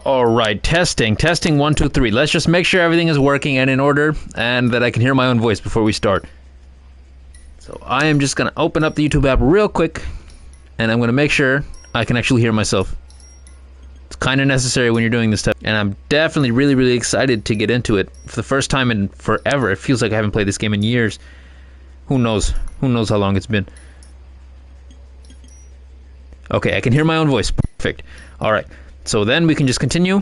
Alright, testing. Testing 1, 2, 3. Let's just make sure everything is working and in order, and that I can hear my own voice before we start. So I am just going to open up the YouTube app real quick, and I'm going to make sure I can actually hear myself. It's kind of necessary when you're doing this stuff, and I'm definitely really, really excited to get into it. For the first time in forever. It feels like I haven't played this game in years. Who knows? Who knows how long it's been? Okay, I can hear my own voice. Perfect. Alright. So then we can just continue,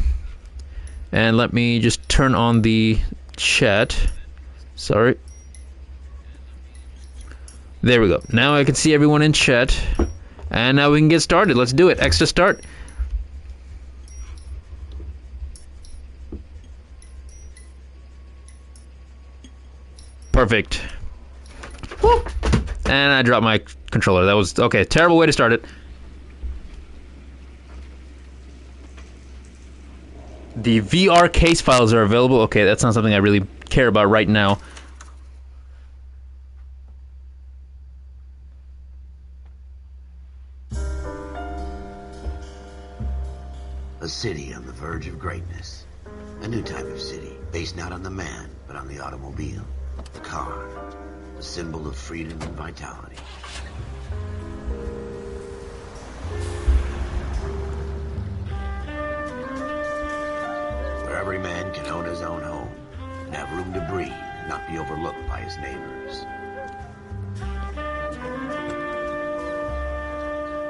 and let me just turn on the chat. Sorry. There we go. Now I can see everyone in chat, and now we can get started. Let's do it. X to start. Perfect. Woo! And I dropped my controller. That was, okay, terrible way to start it. The VR case files are available. Okay, that's not something I really care about right now. A city on the verge of greatness. A new type of city, based not on the man, but on the automobile. The car. The symbol of freedom and vitality. Where every man can own his own home, and have room to breathe, and not be overlooked by his neighbors.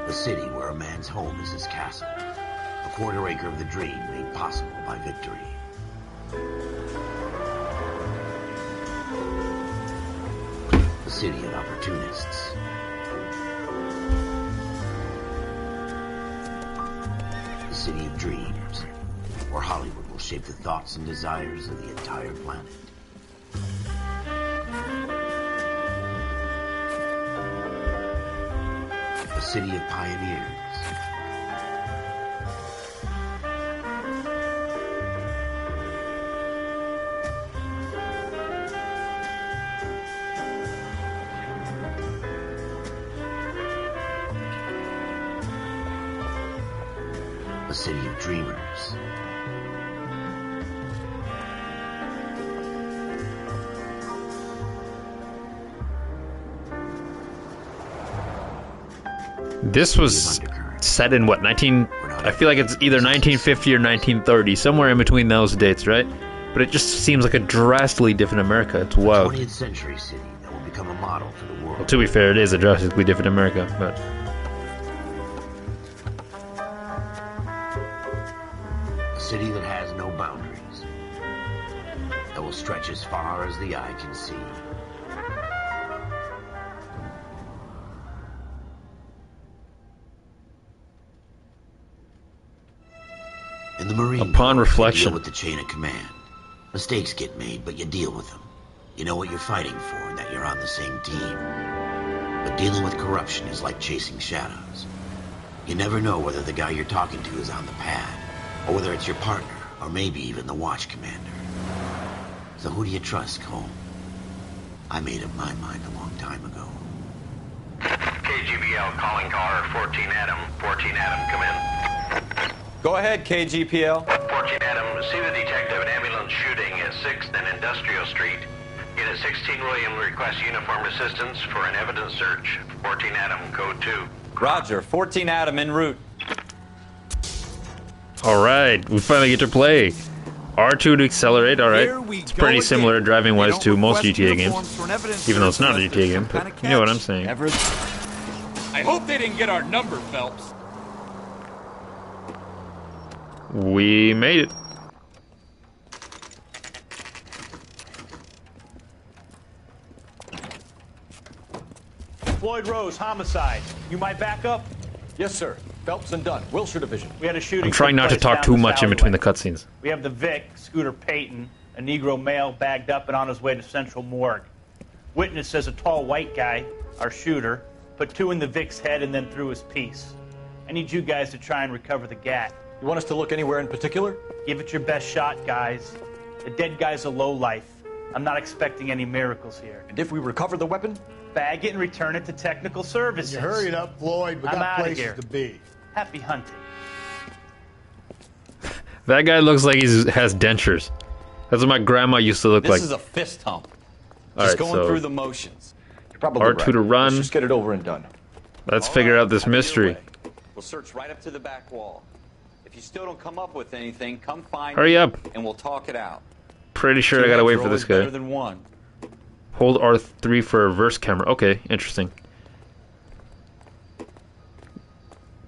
A city where a man's home is his castle. A quarter acre of the dream made possible by victory. A city of opportunists. A city of dreams, where Hollywood will shape the thoughts and desires of the entire planet. A city of pioneers. A city of dreamers. This was set in what, 19... I feel like it's either 1950 or 1930, somewhere in between those dates, right? But it just seems like a drastically different America. It's wild. 20th century city that will become a model for the world. Well, to be fair, it is a drastically different America, but... A city that has no boundaries. That will stretch as far as the eye can see. In the Marine Upon Corps, reflection. you deal with the chain of command. Mistakes get made, but you deal with them. You know what you're fighting for and that you're on the same team. But dealing with corruption is like chasing shadows. You never know whether the guy you're talking to is on the pad, or whether it's your partner, or maybe even the watch commander. So who do you trust, Cole? I made up my mind a long time ago. KGBL calling caller 14 Adam. 14 Adam, come in. Go ahead, KGPL. 14 Adam, see the detective, an ambulance shooting at 6th and Industrial Street. Unit 16 William requests uniformed assistance for an evidence search. 14 Adam, code 2. Roger, 14 Adam en route. Alright, we finally get to play. R2 to accelerate, alright. It's pretty similar driving-wise to most GTA games. Even though it's not a GTA game, but you know what I'm saying. I hope they didn't get our number, Phelps. We made it. Floyd Rose, homicide. You might back up? Yes, sir. Phelps and Dunn, Wilshire Division. We had a shooting. I'm trying not to talk too much in between the cutscenes. We have the Vic, Scooter Payton, a Negro male bagged up and on his way to Central Morgue. Witness says a tall white guy, our shooter, put 2 in the Vic's head and then threw his piece. I need you guys to try and recover the gat. You want us to look anywhere in particular? Give it your best shot, guys. The dead guy's a lowlife. I'm not expecting any miracles here. And if we recover the weapon? Bag it and return it to technical services. You hurry it up, Floyd. We I'm got outta places here. to be. Happy hunting. That guy looks like he has dentures. That's what my grandma used to look like. This is a fist hump. All Just right, going so through the motions. You're probably R2 right. to run. Let's just get it over and done. let's All figure right, out this have it your mystery. way. We'll search right up to the back wall. If you still don't come up with anything, come find Hurry me up. and we'll talk it out. Pretty sure I Two gotta heads wait are for always this guy. better than one. Hold R3 for reverse camera. Okay, interesting.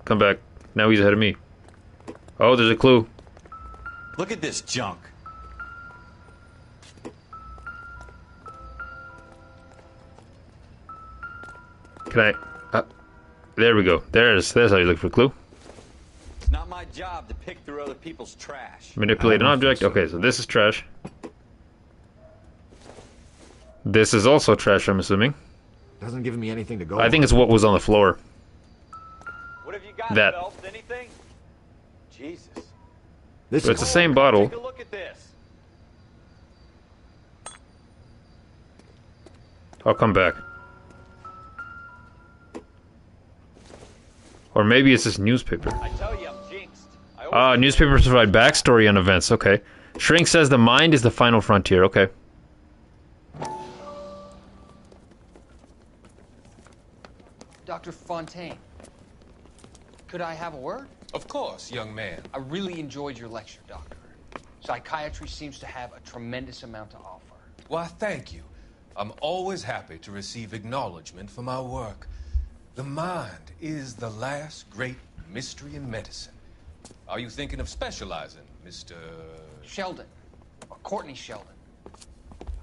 Come back. Now he's ahead of me. Oh, there's a clue. Look at this junk. Can I? There we go. There's how you look for a clue. It's not my job to pick through other people's trash. Manipulate an object. Okay, so this is trash. This is also trash, I'm assuming. Doesn't give me anything to go I think it's what was on the floor. What have you got, That. Phelps? Anything? Jesus. This But it's the is same bottle. Take a look at this. I'll come back. Or maybe it's this newspaper. I tell you, I'm jinxed. I always- Newspapers provide backstory on events. Okay. Shrink says the mind is the final frontier. Okay. Dr. Fontaine, could I have a word? Of course, young man. I really enjoyed your lecture, Doctor. Psychiatry seems to have a tremendous amount to offer. Why, thank you. I'm always happy to receive acknowledgement for my work. The mind is the last great mystery in medicine. Are you thinking of specializing, Mr. Sheldon, or Courtney Sheldon.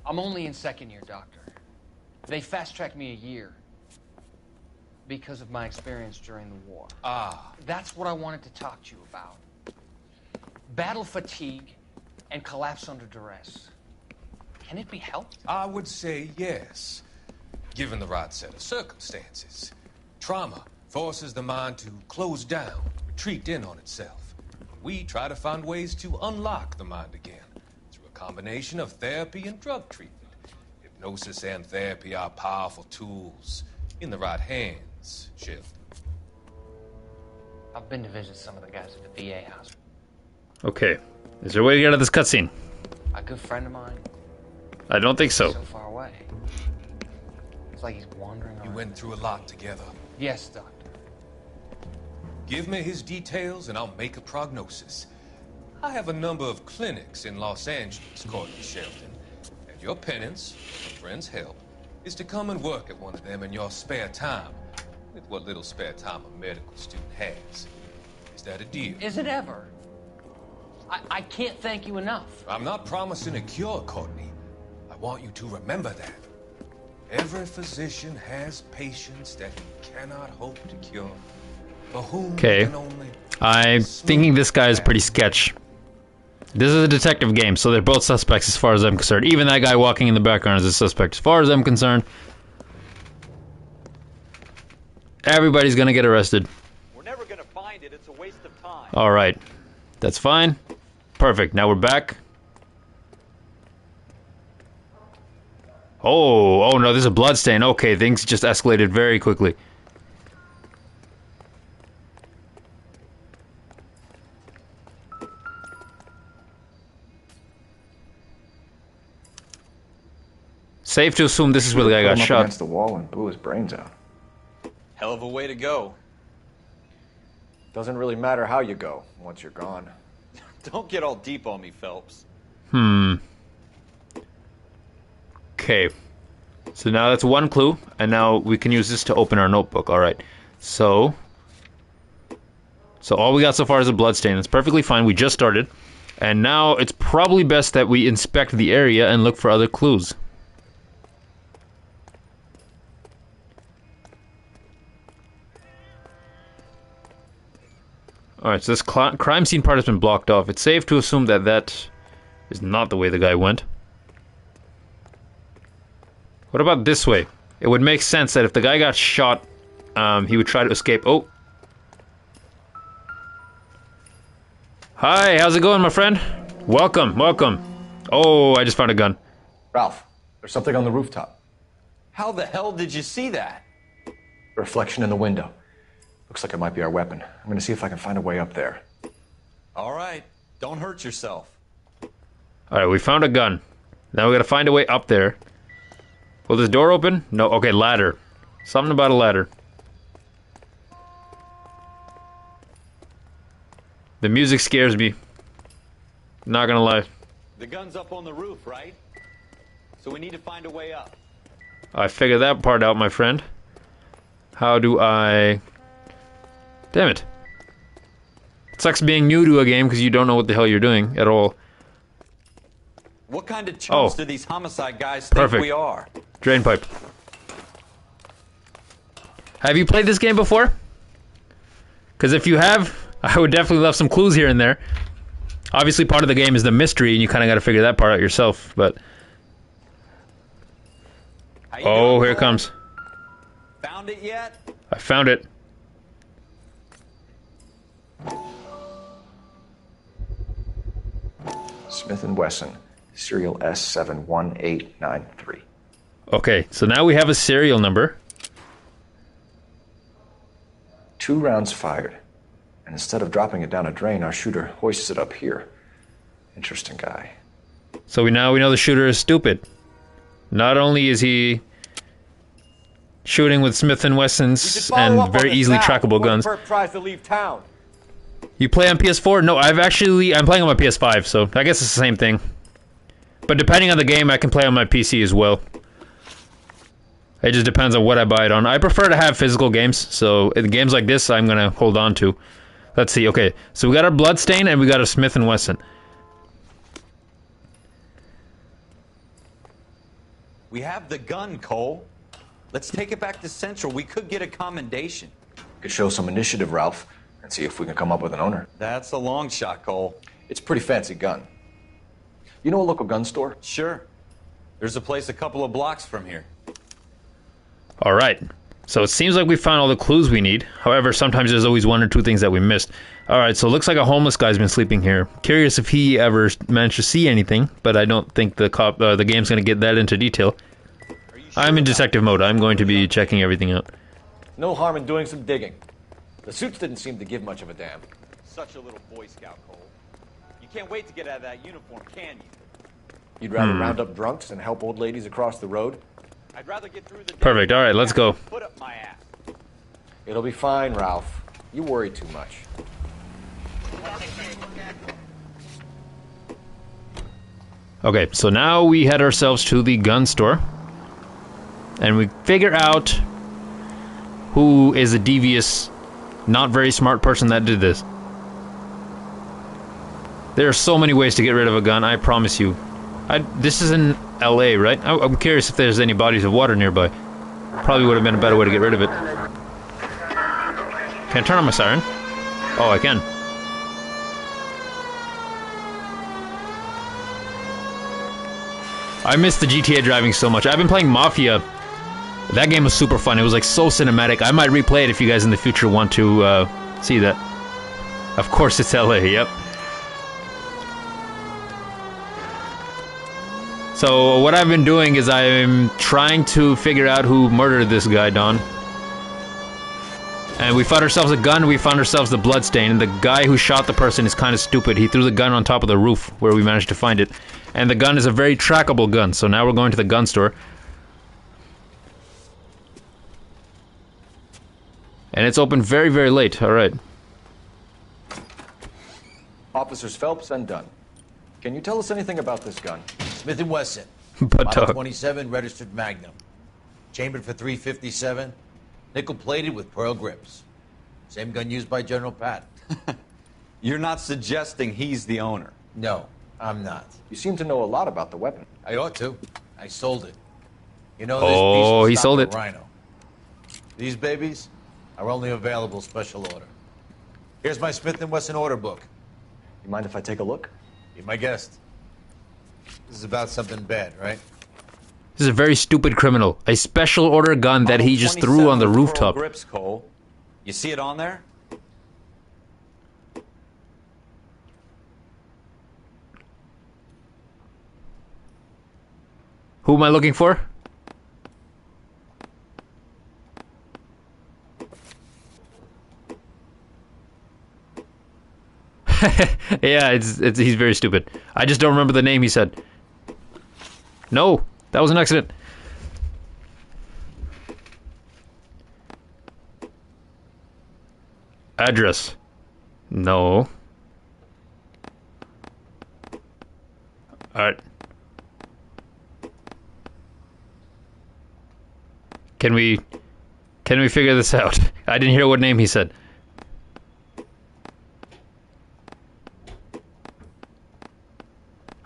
I'm only in second year, Doctor. They fast-tracked me a year because of my experience during the war. Ah, That's what I wanted to talk to you about. Battle fatigue and collapse under duress. Can it be helped? I would say yes, given the right set of circumstances. Trauma forces the mind to close down, retreat in on itself. We try to find ways to unlock the mind again through a combination of therapy and drug treatment. Hypnosis and therapy are powerful tools in the right hands, Sheldon. I've been to visit some of the guys at the VA hospital. Okay. Is there a way to get out of this cutscene? A good friend of mine, I don't think so. so far away. It's like he's wandering You around. went through a lot together. Yes, Doctor. Give me his details and I'll make a prognosis. I have a number of clinics in Los Angeles, Courtney Sheldon. And your penance, a friend's help, is to come and work at one of them in your spare time. With what little spare time a medical student has. Is that a deal? Is it ever? I can't thank you enough. I'm not promising a cure, Courtney. I want you to remember that. Every physician has patients that he cannot hope to cure. For whom Okay. can only I'm thinking this guy is pretty sketch. This is a detective game, so they're both suspects as far as I'm concerned. Even that guy walking in the background is a suspect as far as I'm concerned. Everybody's gonna get arrested. We're never gonna find it. It's a waste of time. Alright. That's fine. Perfect. Now we're back. Oh no, there's a blood stain. Okay, things just escalated very quickly. Safe to assume this is where the guy got Put him up shot. against the wall and blew his brains out. Hell of a way to go. Doesn't really matter how you go once you're gone. Don't get all deep on me, Phelps. Okay. So now that's one clue, and now we can use this to open our notebook. Alright. So all we got so far is a bloodstain. It's perfectly fine. We just started. And now it's probably best that we inspect the area and look for other clues. Alright, so this crime scene part has been blocked off. It's safe to assume that that is not the way the guy went. What about this way? It would make sense that if the guy got shot, he would try to escape. Oh. Hi, how's it going, my friend? Welcome, welcome. Oh, I just found a gun. Ralph, there's something on the rooftop. How the hell did you see that? A reflection in the window. Looks like it might be our weapon. I'm gonna see if I can find a way up there. All right. Don't hurt yourself. Alright, we found a gun. Now we gotta find a way up there. Will this door open? No, okay, ladder. Something about a ladder. The music scares me. Not gonna lie. The gun's up on the roof, right? So we need to find a way up. I figured that part out, my friend. How do I... Damn it. It sucks being new to a game because you don't know what the hell you're doing at all. What kind of chumps do these homicide guys think Perfect. we are? Drain pipe. Have you played this game before? Because if you have, I would definitely love some clues here and there. Obviously, part of the game is the mystery, and you kind of got to figure that part out yourself, but... Oh, here it comes. Found it yet? I found it. Smith & Wesson, serial S71893. Okay, so now we have a serial number. 2 rounds fired. And instead of dropping it down a drain, our shooter hoists it up here. Interesting guy. So we know the shooter is stupid. Not only is he shooting with Smith & Wessons and very easily trackable guns. Tries to leave town. You play on PS4? No, I'm playing on my PS5, so I guess it's the same thing. But depending on the game, I can play on my PC as well. It just depends on what I buy it on. I prefer to have physical games, so in games like this, I'm gonna hold on to. Let's see, okay. So we got a Bloodstain and we got a Smith & Wesson. We have the gun, Cole. Let's take it back to Central. We could get a commendation. Could show some initiative, Ralph, and see if we can come up with an owner. That's a long shot, Cole. It's a pretty fancy gun. You know a local gun store? Sure. There's a place a couple of blocks from here. Alright. So it seems like we found all the clues we need. However, sometimes there's always 1 or 2 things that we missed. Alright, so it looks like a homeless guy's been sleeping here. Curious if he ever managed to see anything, but I don't think the game's going to get that into detail. Sure I'm in detective mode. I'm going to be checking everything out. No harm in doing some digging. The suits didn't seem to give much of a damn. Such a little Boy Scout, Cole. You can't wait to get out of that uniform, can you? You'd rather round up drunks than help old ladies across the road? I'd rather get through the day. Perfect. Alright, let's go. Put up my ass. It'll be fine, Ralph. You worry too much. Okay, so now we head ourselves to the gun store. And we figure out who is a devious, not very smart person that did this. There are so many ways to get rid of a gun, I promise you. This is in L.A., right? I'm curious if there's any bodies of water nearby. Probably would have been a better way to get rid of it. Can I turn on my siren? Oh, I can. I miss the GTA driving so much. I've been playing Mafia. That game was super fun. It was like so cinematic. I might replay it if you guys in the future want to see that. Of course it's LA, yep. So what I've been doing is I'm trying to figure out who murdered this guy, Don. And we found ourselves a gun, we found ourselves the bloodstain, and the guy who shot the person is kind of stupid. He threw the gun on top of the roof where we managed to find it. And the gun is a very trackable gun, so now we're going to the gun store. And it's open very, very late, alright. Officers Phelps and Dunn. Can you tell us anything about this gun? Smith & Wesson. But Model 27 registered Magnum. Chambered for .357. Nickel-plated with pearl grips. Same gun used by General Patton. You're not suggesting he's the owner? No, I'm not. You seem to know a lot about the weapon. I ought to. I sold it. You know, Oh, he sold it. Rhino. These babies are only available special order. Here's my Smith & Wesson order book. You mind if I take a look? Be my guest. This is about something bad, right? This is a very stupid criminal. A special order gun that he just threw on the rooftop. Grips, Cole. You see it on there? Who am I looking for? Yeah, he's very stupid. I just don't remember the name he said. No, that was an accident. Address. No. Alright. Can we figure this out? I didn't hear what name he said.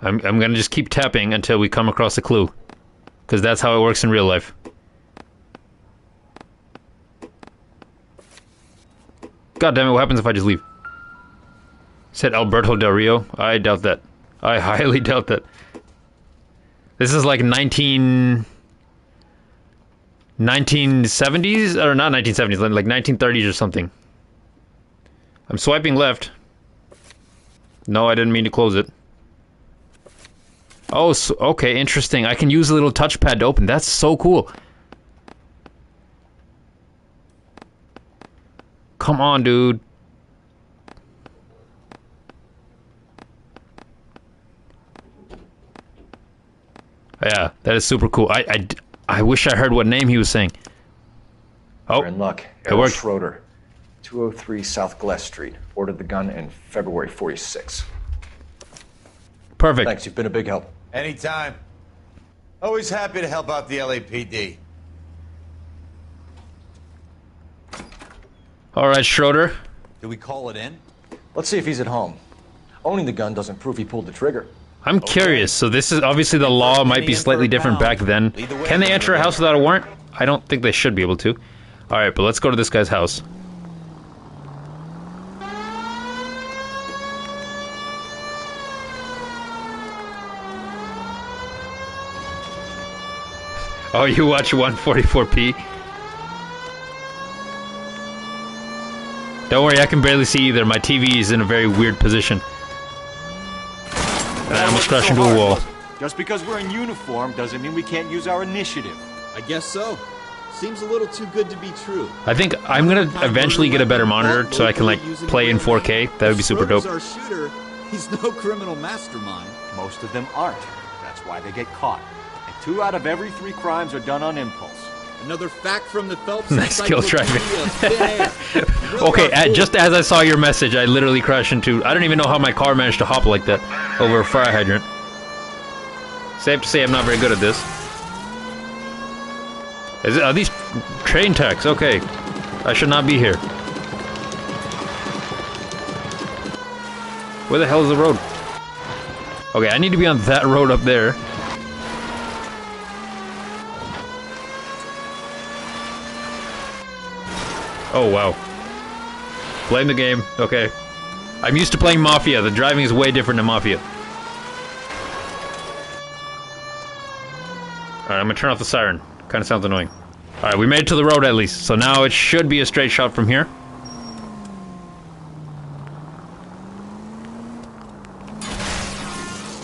I'm gonna just keep tapping until we come across a clue. Because that's how it works in real life. God damn it, what happens if I just leave? Said Alberto Del Rio? I doubt that. I highly doubt that. This is like 1970s? Or not 1970s, like 1930s or something. I'm swiping left. No, I didn't mean to close it. Oh, so, okay, interesting. I can use a little touchpad to open. That's so cool. Come on, dude. Yeah, that is super cool. I wish I heard what name he was saying. Oh, you're in luck. It worked. Schroeder, 203 South Glass Street. Ordered the gun in February 46. Perfect. Thanks, you've been a big help. Anytime. Always happy to help out the LAPD. All right, Schroeder. Do we call it in? Let's see if he's at home. Owning the gun doesn't prove he pulled the trigger. I'm curious. So this is obviously the law might be slightly different back then. Can they enter a house without a warrant? I don't think they should be able to. All right, but let's go to this guy's house. Oh, you watch 144p? Don't worry, I can barely see either. My TV is in a very weird position. And I almost crashed into a wall. Just because we're in uniform doesn't mean we can't use our initiative. I guess so. Seems a little too good to be true. I think I'm gonna eventually get a better monitor so I can like play in 4K. That would be super dope. Our shooter, he's no criminal mastermind. Most of them aren't. That's why they get caught. And 2 out of every 3 crimes are done on impulse. Another fact from the Phelps. Nice skill driving. Okay, just as I saw your message, I literally crashed into... I don't even know how my car managed to hop like that over a fire hydrant. Safe to say I'm not very good at this. Are these train tracks? Okay. I should not be here. Where the hell is the road? Okay, I need to be on that road up there. Oh, wow. Blame the game. Okay. I'm used to playing Mafia. The driving is way different than Mafia. Alright, I'm gonna turn off the siren. Kinda sounds annoying. Alright, we made it to the road at least. So now it should be a straight shot from here.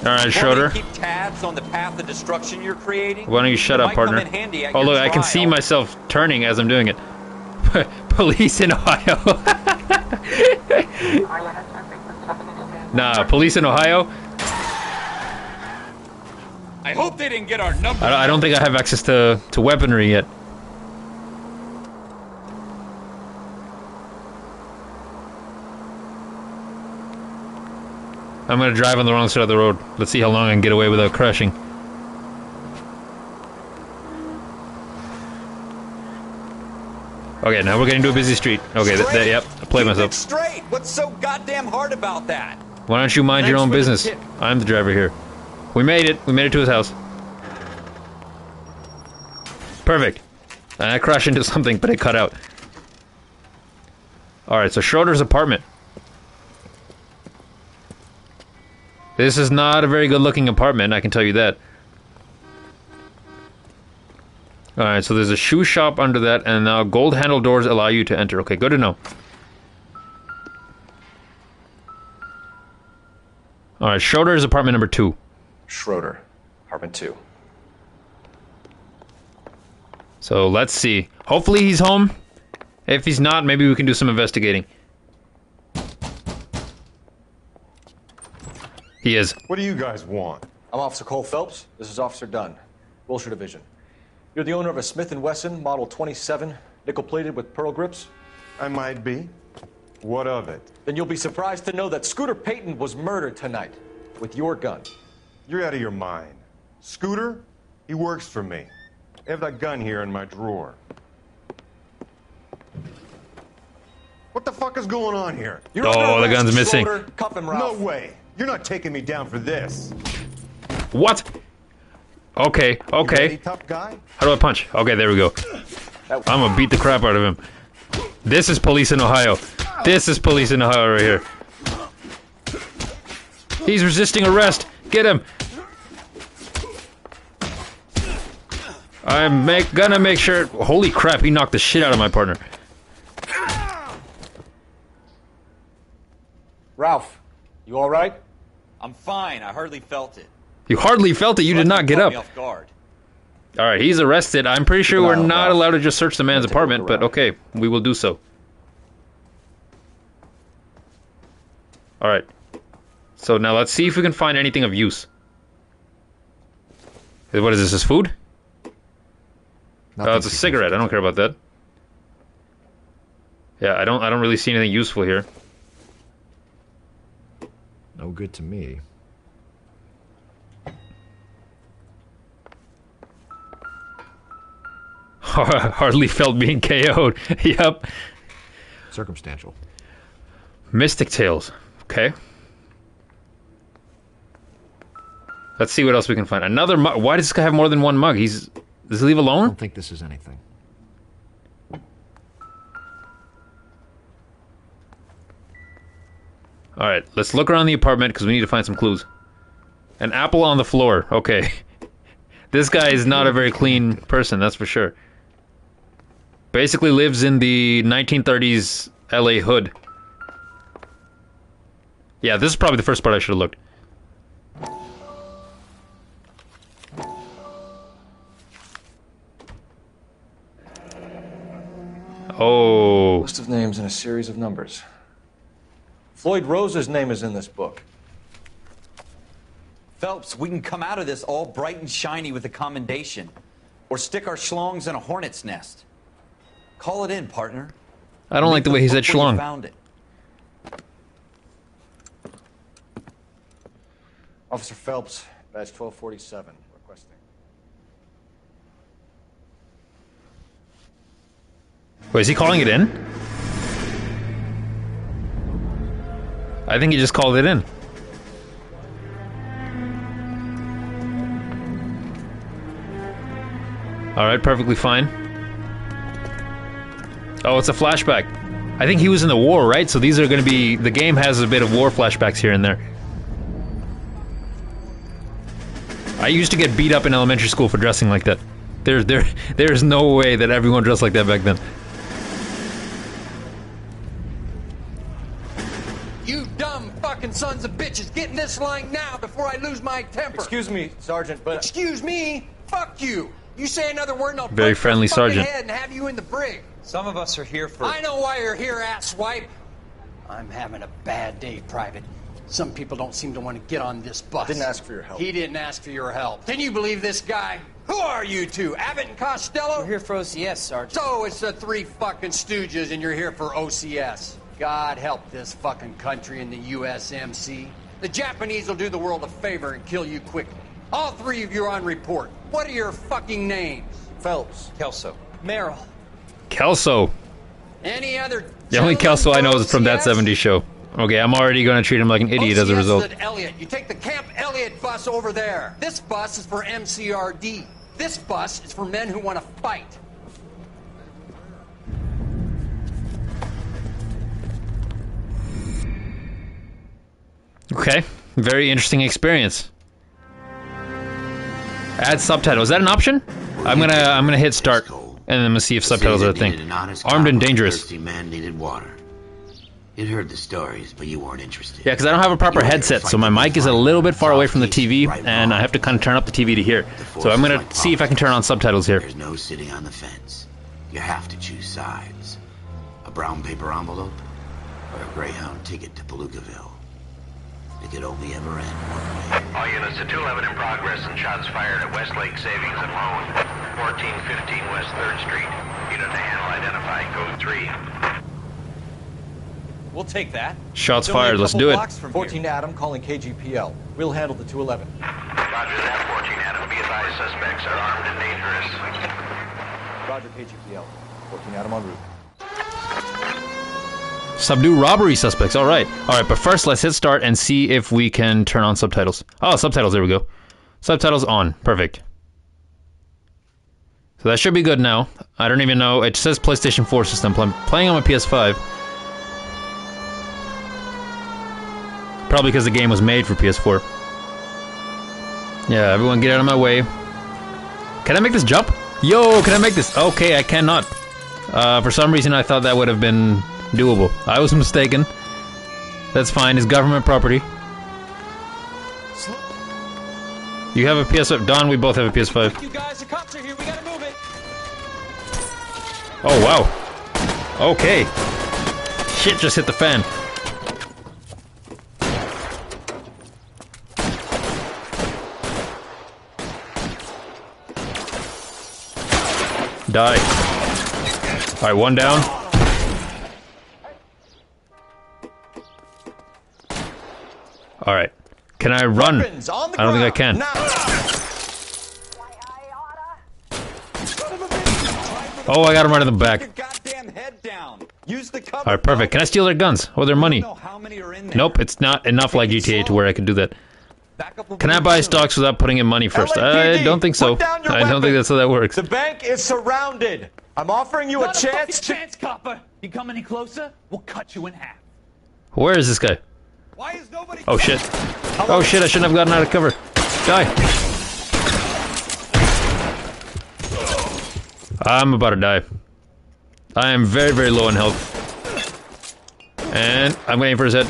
Alright, Schroeder. Keep tabs on the path of destruction you're creating. Why don't you shut up, partner? Oh, look, I can see myself turning as I'm doing it. Police in Ohio. Nah, police in Ohio? I hope they didn't get our number. I don't think I have access to weaponry yet. I'm gonna drive on the wrong side of the road. Let's see how long I can get away without crashing. Okay, now we're getting to a busy street. Okay, yep, I played myself. Straight. What's so goddamn hard about that? Why don't you mind your own business? I'm the driver here. We made it. We made it to his house. Perfect. And I crashed into something, but it cut out. Alright, so Schroeder's apartment. This is not a very good looking apartment, I can tell you that. Alright, so there's a shoe shop under that, and now gold handle doors allow you to enter. Okay, good to know. Alright, Schroeder's apartment number 2. Schroeder, apartment 2. So let's see. Hopefully he's home. If he's not, maybe we can do some investigating. He is. What do you guys want? I'm Officer Cole Phelps. This is Officer Dunn, Wilshire Division. You're the owner of a Smith & Wesson Model 27, nickel-plated with pearl grips? I might be. What of it? Then you'll be surprised to know that Scooter Payton was murdered tonight with your gun. You're out of your mind. Scooter? He works for me. I have that gun here in my drawer. What the fuck is going on here? You're Oh, the gun's missing. Cuff him, No Ralph. way. You're not taking me down for this. What? Okay, You ready, okay. tough guy? How do I punch? Okay, there we go. I'm gonna beat the crap out of him. This is police in Ohio. This is police in Ohio right here. He's resisting arrest. Get him. I'm gonna make sure. Holy crap, he knocked the shit out of my partner. Ralph, you all right? I'm fine. I hardly felt it. You hardly felt it. You did not get Caught up. me off guard. All right, he's arrested. I'm pretty sure Keep an we're eye on not Ralph. allowed to just search the man's Take a look apartment, but around. okay, we will do so. All right. So now let's see if we can find anything of use. What is this? Is food? Oh, it's a cigarette. I don't care about that. Yeah, I don't really see anything useful here. No good to me. Hardly felt being KO'd. Yep. Circumstantial. Mystic Tales. Okay. Let's see what else we can find. Another mug. Why does this guy have more than one mug? Does he leave I alone? don't think this is anything. Alright, let's look around the apartment because we need to find some clues. An apple on the floor. Okay. This guy is not a very clean person, that's for sure. Basically lives in the 1930s LA hood. Yeah, this is probably the first part I should have looked. Oh. List of names and a series of numbers. Floyd Rose's name is in this book. Phelps, we can come out of this all bright and shiny with a commendation. Or stick our schlongs in a hornet's nest. Call it in, partner. I don't like the way he said Look where you schlong. found it. Officer Phelps, badge 1247, requesting. Wait, is he calling it in? I think he just called it in. Alright, perfectly fine. Oh, it's a flashback. I think he was in the war, right? So these are going to be... The game has a bit of war flashbacks here and there. I used to get beat up in elementary school for dressing like that. There's no way that everyone dressed like that back then. You dumb fucking sons of bitches, get in this line now before I lose my temper. Excuse me, Sergeant, but... Excuse me? Fuck you. You say another word and I'll Very break friendly your fucking sergeant. head and have you in the brig. Some of us are here for... I know why you're here, asswipe. I'm having a bad day, Private. Some people don't seem to want to get on this bus. Didn't ask for your help. He didn't ask for your help. Can you believe this guy? Who are you two? Abbott and Costello? We're here for OCS, Sergeant. So it's the three fucking stooges and you're here for OCS. God help this fucking country and the USMC. The Japanese will do the world a favor and kill you quickly. All three of you are on report. What are your fucking names? Phelps. Kelso. Merrill. Kelso. Any other... The only Kelso I know is from that 70s show. Okay, I'm already going to treat him like an idiot as a result. OCS at Elliott. You take the Camp Elliott bus over there. This bus is for MCRD. This bus is for men who want to fight. Okay, very interesting experience. Add subtitles. Is that an option? I'm gonna hit start, and then I'm gonna see if subtitles are a thing. Armed and dangerous. Thirsty man needed water. You'd heard the stories, but you weren't interested. Yeah, because I don't have a proper headset, so my mic is a little bit far away from the TV, and I have to kind of turn up the TV to hear. So I'm gonna see if I can turn on subtitles here. There's no sitting on the fence. You have to choose sides. A brown paper envelope or a Greyhound ticket to Palookaville. it could only ever end one way. All units to 211 in progress and shots fired at Westlake Savings and Loan, 1415 West 3rd Street. Unit to handle identified, code 3. We'll take that. Shots It's only a fired, let's couple do it. blocks from 14 Adam calling KGPL. We'll handle the 211. Roger that, 14 Adam. Be advised, suspects are armed and dangerous. Roger, KGPL. 14 Adam en route. Subdue robbery suspects. All right, but first let's hit start and see if we can turn on subtitles. Oh, subtitles, there we go. Subtitles on, perfect. So that should be good now. I don't even know, it says PlayStation 4 system. I'm playing on my PS5. Probably because the game was made for PS4. Yeah, everyone get out of my way. Can I make this jump? Yo, can I make this? Okay, I cannot. For some reason I thought that would have been doable. I was mistaken. That's fine, it's government property. You have a PS5. Don, we both have a PS5. You guys, the cops are here. We gotta move it. Oh, wow. Okay. Shit just hit the fan. Die. Alright, one down. Alright. Can I run? I don't think I can. Oh, I got him right in the back. Alright, perfect. Can I steal their guns? Or their money? Nope, it's not enough like GTA to where I can do that. Can I buy stocks without putting in money first? I don't think so. I don't think that's how that works. The bank is surrounded. I'm offering you a chance to... chance, copper. You come any closer, we'll cut you in half. Where is this guy? Why is nobody... Oh shit. Oh shit, I shouldn't have gotten out of cover. Die. I'm about to die. I am very, very low in health. And I'm waiting for his head.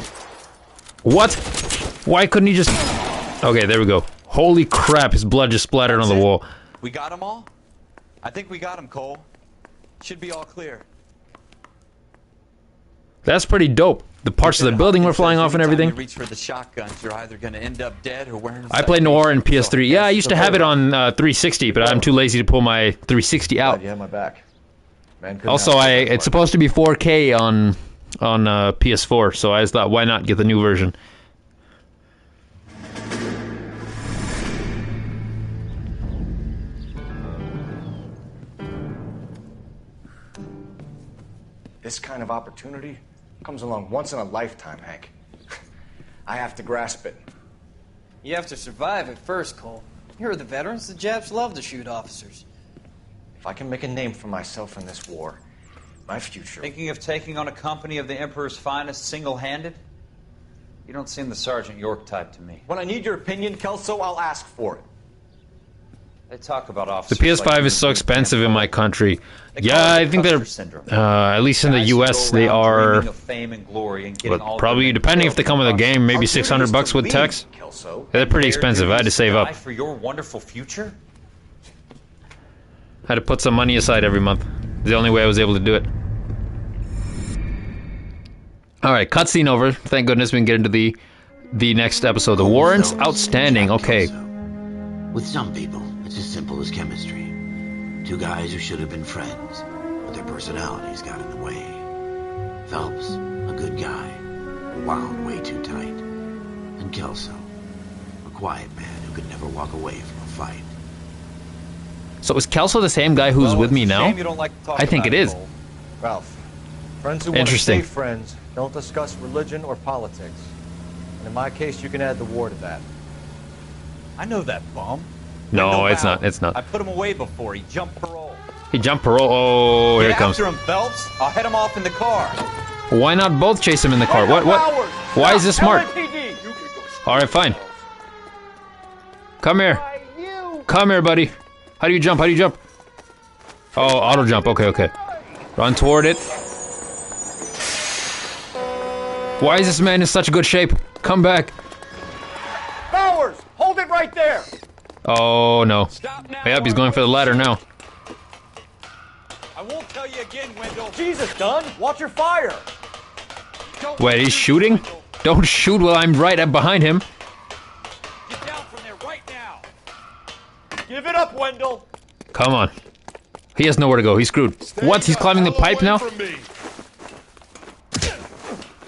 What? Why couldn't he just... Okay, there we go. Holy crap, his blood just splattered on the wall. We got them all? I think we got them, Cole. Should be all clear. That's pretty dope. The parts of the building were flying off and everything. You reach for the shotguns, you're either going to end up dead or wearing... I played Noir in PS3. Yeah, I used to have it on 360, but I'm too lazy to pull my 360 out. You have my back. Man, Also, it's supposed to be 4K on PS4, so I just thought, why not get the new version? This kind of opportunity comes along once in a lifetime, Hank. I have to grasp it. You have to survive it first, Cole. Here are the veterans. The Japs love to shoot officers. If I can make a name for myself in this war, my future... Thinking of taking on a company of the Emperor's finest single-handed? You don't seem the Sergeant York type to me. When I need your opinion, Kelso, I'll ask for it. They talk about The officers PS5 like is so expensive in my country. They Yeah, call it I think they're... syndrome. at least in the Guys who US, go they around are... dreaming of fame and glory and getting But all probably, their depending if they come with a game, maybe 600 bucks with tax. Kelso. They're pretty expensive. I had to save up. For your wonderful future? I had to put some money aside every month. The only way I was able to do it. Alright, cutscene over. Thank goodness we can get into the next episode. The warrant's outstanding. Okay. With some people, it's as simple as chemistry. Two guys who should have been friends, but their personalities got in the way. Phelps, a good guy, wound way too tight. And Kelso, a quiet man who could never walk away from a fight. So is Kelso the same guy who's with me now? I think it is. Ralph, friends who want to Interesting. stay friends don't discuss religion or politics. And in my case, you can add the war to that. I know that bum. No, it's not. It's I not. put him away before. He jumped parole. He jumped parole. Oh, here it Get comes. after him, Phelps. I'll head him off in the car. Why not both chase him in the car? What? Why is this smart? Alright, fine. Come here. Come here, buddy. How do you jump? How do you jump? Oh, auto jump. Okay, okay. Run toward it. Why is this man in such good shape? Come back. Bowers, hold it right there. Oh, no. Yep, he's going for the ladder now. I won't tell you again, Wendell. Jesus, Dunn, watch your fire. Wait, he's shooting? Don't shoot while I'm right up behind him. Get down from there right now. Give it up, Wendell. Come on. He has nowhere to go. He's screwed. What? He's climbing the pipe now?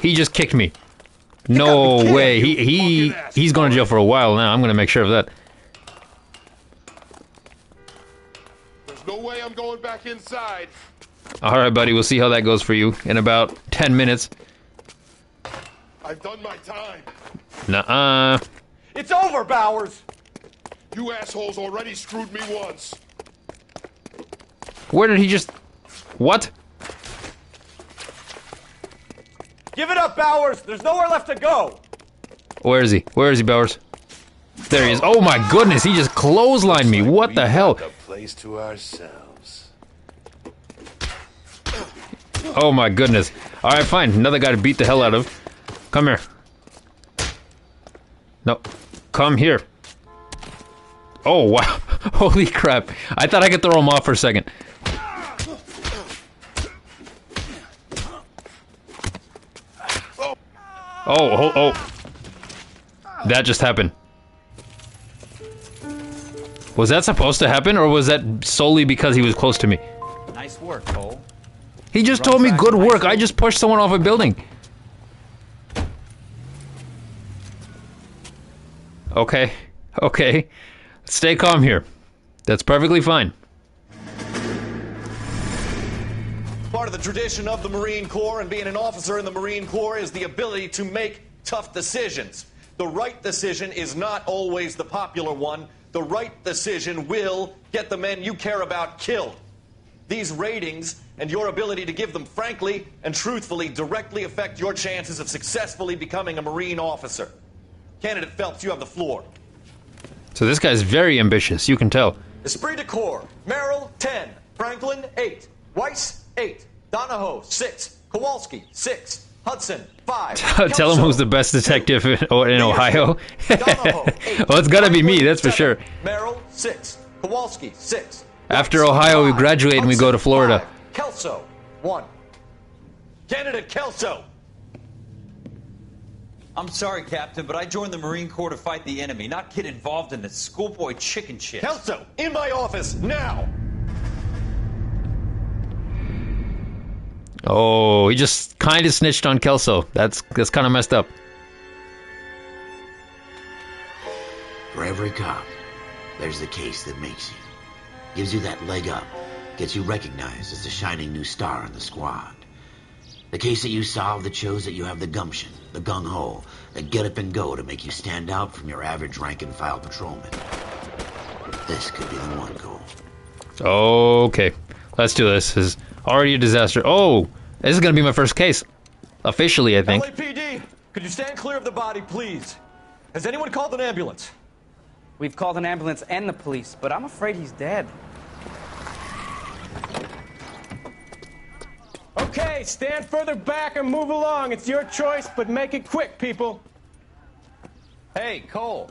He just kicked me. No way. He's going to jail for a while now. I'm going to make sure of that. There's no way I'm going back inside. Alright, buddy. We'll see how that goes for you in about 10 minutes. I've done my time. Nuh-uh. It's over, Bowers. You assholes already screwed me once. Where did he just... What? Give it up, Bowers. There's nowhere left to go. Where is he? Where is he, Bowers? There he is. Oh my goodness, he just clotheslined me. What the hell? The place to ourselves. Oh my goodness. Alright, fine. Another guy to beat the hell out of. Come here. No. Come here. Oh, wow. Holy crap. I thought I could throw him off for a second. Oh. That just happened. Was that supposed to happen, or was that solely because he was close to me? Nice work, Cole. He just told me good work. I just pushed someone off a building. Okay. Stay calm here. That's perfectly fine. Part of the tradition of the Marine Corps and being an officer in the Marine Corps is the ability to make tough decisions. The right decision is not always the popular one. The right decision will get the men you care about killed. These ratings and your ability to give them frankly and truthfully directly affect your chances of successfully becoming a Marine officer. Candidate Phelps, you have the floor. So this guy's very ambitious, you can tell. Esprit de Corps, Merrill, 10. Franklin, 8. Weiss, 8. Donahoe, 6. Kowalski, 6. Hudson, 5. Tell him who's the best detective in Ohio. Well, it's gotta be me, that's for sure. Merrill, 6. Kowalski, 6. After Ohio, we graduate and we go to Florida. Kelso, 1. Candidate Kelso. I'm sorry, Captain, but I joined the Marine Corps to fight the enemy, not get involved in this schoolboy chicken shit. Kelso, in my office, now! Oh, he just kind of snitched on Kelso. That's kind of messed up. For every cop, there's the case that makes you. Gives you that leg up. Gets you recognized as the shining new star in the squad. The case that you solve that shows that you have the gumption, the gung-ho, the get up and go to make you stand out from your average rank-and-file patrolman. This could be the one, Cole. Okay, let's do this. This is already a disaster. Oh, this is gonna be my first case. Officially, I think. LAPD, could you stand clear of the body, please? Has anyone called an ambulance? We've called an ambulance and the police, but I'm afraid he's dead. Okay, stand further back and move along. It's your choice, but make it quick, people. Hey, Cole.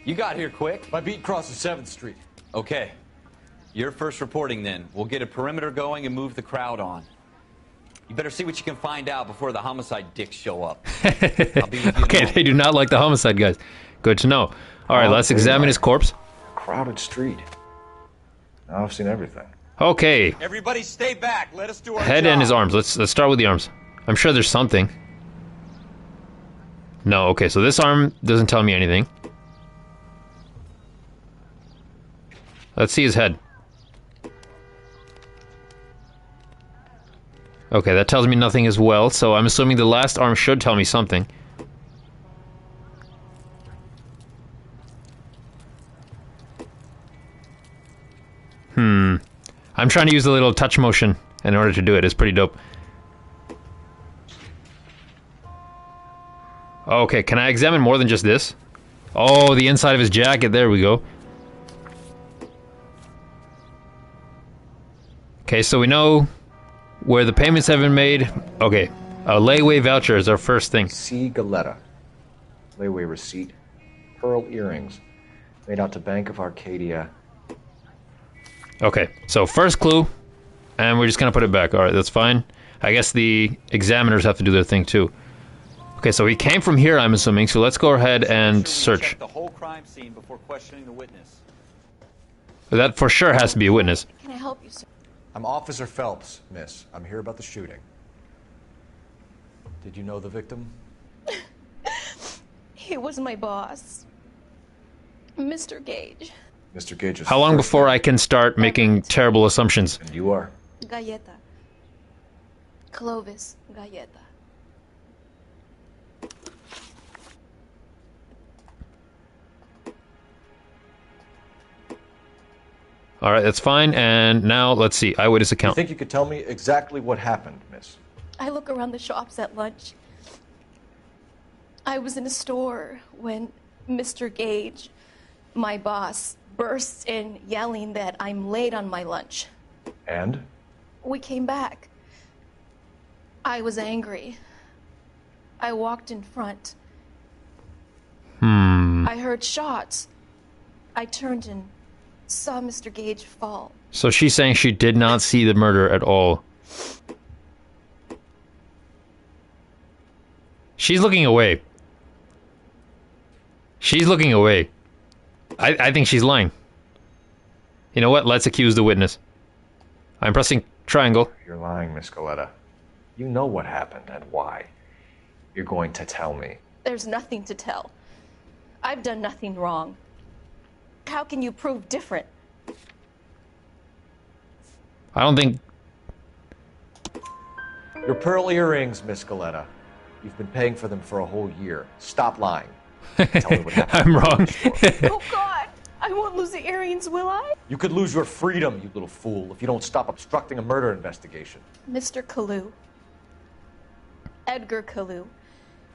You got here quick. My beat crosses 7th Street. Okay. You're first reporting then. We'll get a perimeter going and move the crowd on. You better see what you can find out before the homicide dicks show up. I'll be with you. Okay, they do not like the homicide guys. Good to know. Alright, let's examine his corpse. Crowded street. Now I've seen everything. Okay. Everybody stay back. Let us do our Head job. and his arms. Let's start with the arms. I'm sure there's something. No, okay, so this arm doesn't tell me anything. Let's see his head. Okay, that tells me nothing as well, so I'm assuming the last arm should tell me something. I'm trying to use a little touch motion in order to do it. It's pretty dope. Okay, can I examine more than just this? Oh, the inside of his jacket. There we go. Okay, so we know where the payments have been made. Okay, a layaway voucher is our first thing. C. Galetta. Layaway receipt. Pearl earrings. Made out to Bank of Arcadia. Okay, so first clue, and we're just gonna put it back. Alright, that's fine. I guess the examiners have to do their thing too. Okay, so he came from here, I'm assuming. So let's go ahead and search. Check the whole crime scene before questioning the witness. That for sure has to be a witness. Can I help you, sir? I'm Officer Phelps, miss. I'm here about the shooting. Did you know the victim? He was my boss, Mr. Gage. Mr. Gage is... How long before I can start making terrible assumptions? And you are? Galleta. Clovis Galleta. Alright, that's fine. And now, let's see. Eyewitness You account. think you could tell me exactly what happened, miss? I look around the shops at lunch. I was in a store when Mr. Gage, my boss, bursts in yelling that I'm late on my lunch. And? We came back. I was angry. I walked in front. I heard shots. I turned and saw Mr. Gage fall. So she's saying she did not see the murder at all. She's looking away. She's looking away. I think she's lying. You know what? Let's accuse the witness. I'm pressing triangle. You're lying, Miss Galleta. You know what happened and why. You're going to tell me. There's nothing to tell. I've done nothing wrong. How can you prove different? I don't think... Your pearl earrings, Miss Galleta. You've been paying for them for a whole year. Stop lying. Tell me what happened. I'm wrong. Oh, God! I won't lose the earrings, will I? You could lose your freedom, you little fool, if you don't stop obstructing a murder investigation. Mr. Kalu. Edgar Kalu.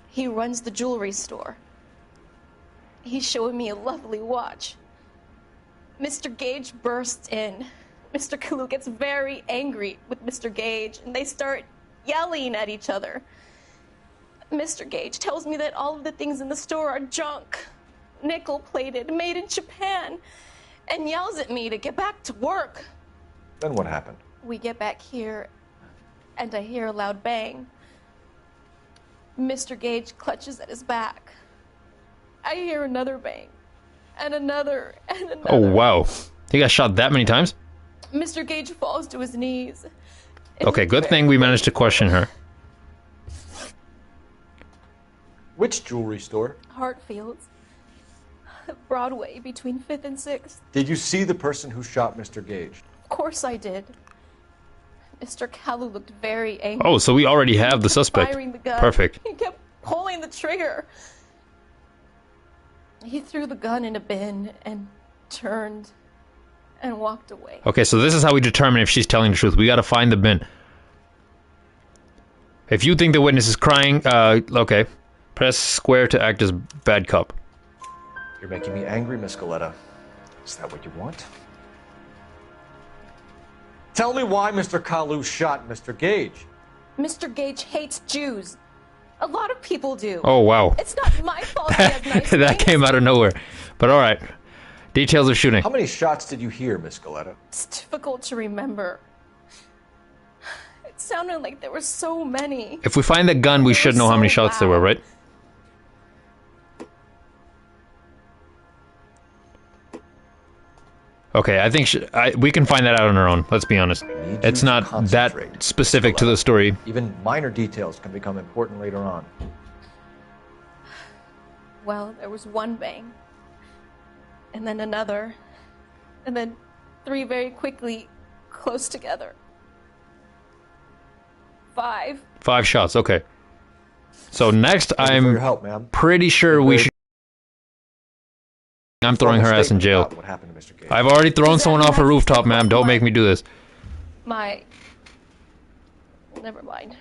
He runs the jewelry store. He's showing me a lovely watch. Mr. Gage bursts in. Mr. Kalu gets very angry with Mr. Gage, and they start yelling at each other. Mr. Gage tells me that all of the things in the store are junk, nickel-plated, made in Japan, and yells at me to get back to work. Then what happened? We get back here, and I hear a loud bang. Mr. Gage clutches at his back. I hear another bang, and another, and another. Oh, wow. He got shot that many times? Mr. Gage falls to his knees. Okay, good thing we managed to question her. Which jewelry store? Hartfield's. Broadway, between 5th and 6th. Did you see the person who shot Mr. Gage? Of course I did. Mr. Kalu looked very angry. Oh, so we already have the suspect. Firing the gun. Perfect. He kept pulling the trigger. He threw the gun in a bin and turned and walked away. Okay, so this is how we determine if she's telling the truth. We gotta find the bin. If you think the witness is crying, okay. Press square to act as bad cop. You're making me angry, Miss Galleta. Is that what you want? Tell me why Mr. Kalu shot Mr. Gage. Mr. Gage hates Jews. A lot of people do. Oh, wow. It's not my fault he has nice That things. came out of nowhere. But alright. Details of shooting. How many shots did you hear, Miss Galleta? It's difficult to remember. It sounded like there were so many. If we find the gun, we should know how many shots there were, right? Okay, I think we can find that out on our own, let's be honest. It's not that specific to the story. Even minor details can become important later on. Well, there was one bang. And then another. And then 3 very quickly, close together. 5. 5 shots, okay. So next, I'm pretty sure we should... I'm throwing her ass in jail. What happened to Mr. Gage? I've already thrown someone off a rooftop, ma'am. Don't make me do this. Never mind.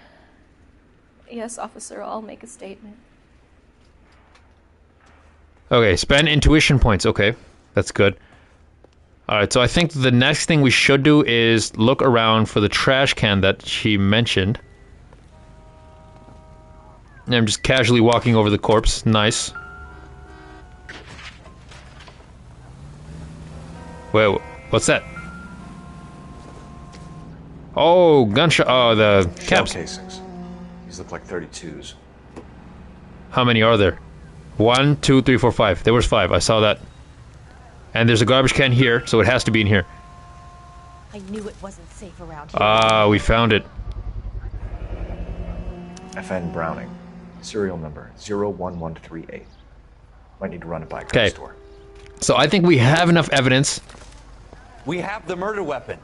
Yes, officer, I'll make a statement. Okay, spend intuition points. Okay, that's good. Alright, so I think the next thing we should do is look around for the trash can that she mentioned. And I'm just casually walking over the corpse. Nice. Wait, what's that? Oh, gunshot. Oh, the caps. Shell casings. These look like 32s. How many are there? 1, 2, 3, 4, 5. There was 5. I saw that. And there's a garbage can here, so it has to be in here. I knew it wasn't safe around here. Ah, we found it. FN Browning. Serial number 01138. Might need to run it by a gun store. So I think we have enough evidence. We have the murder weapon.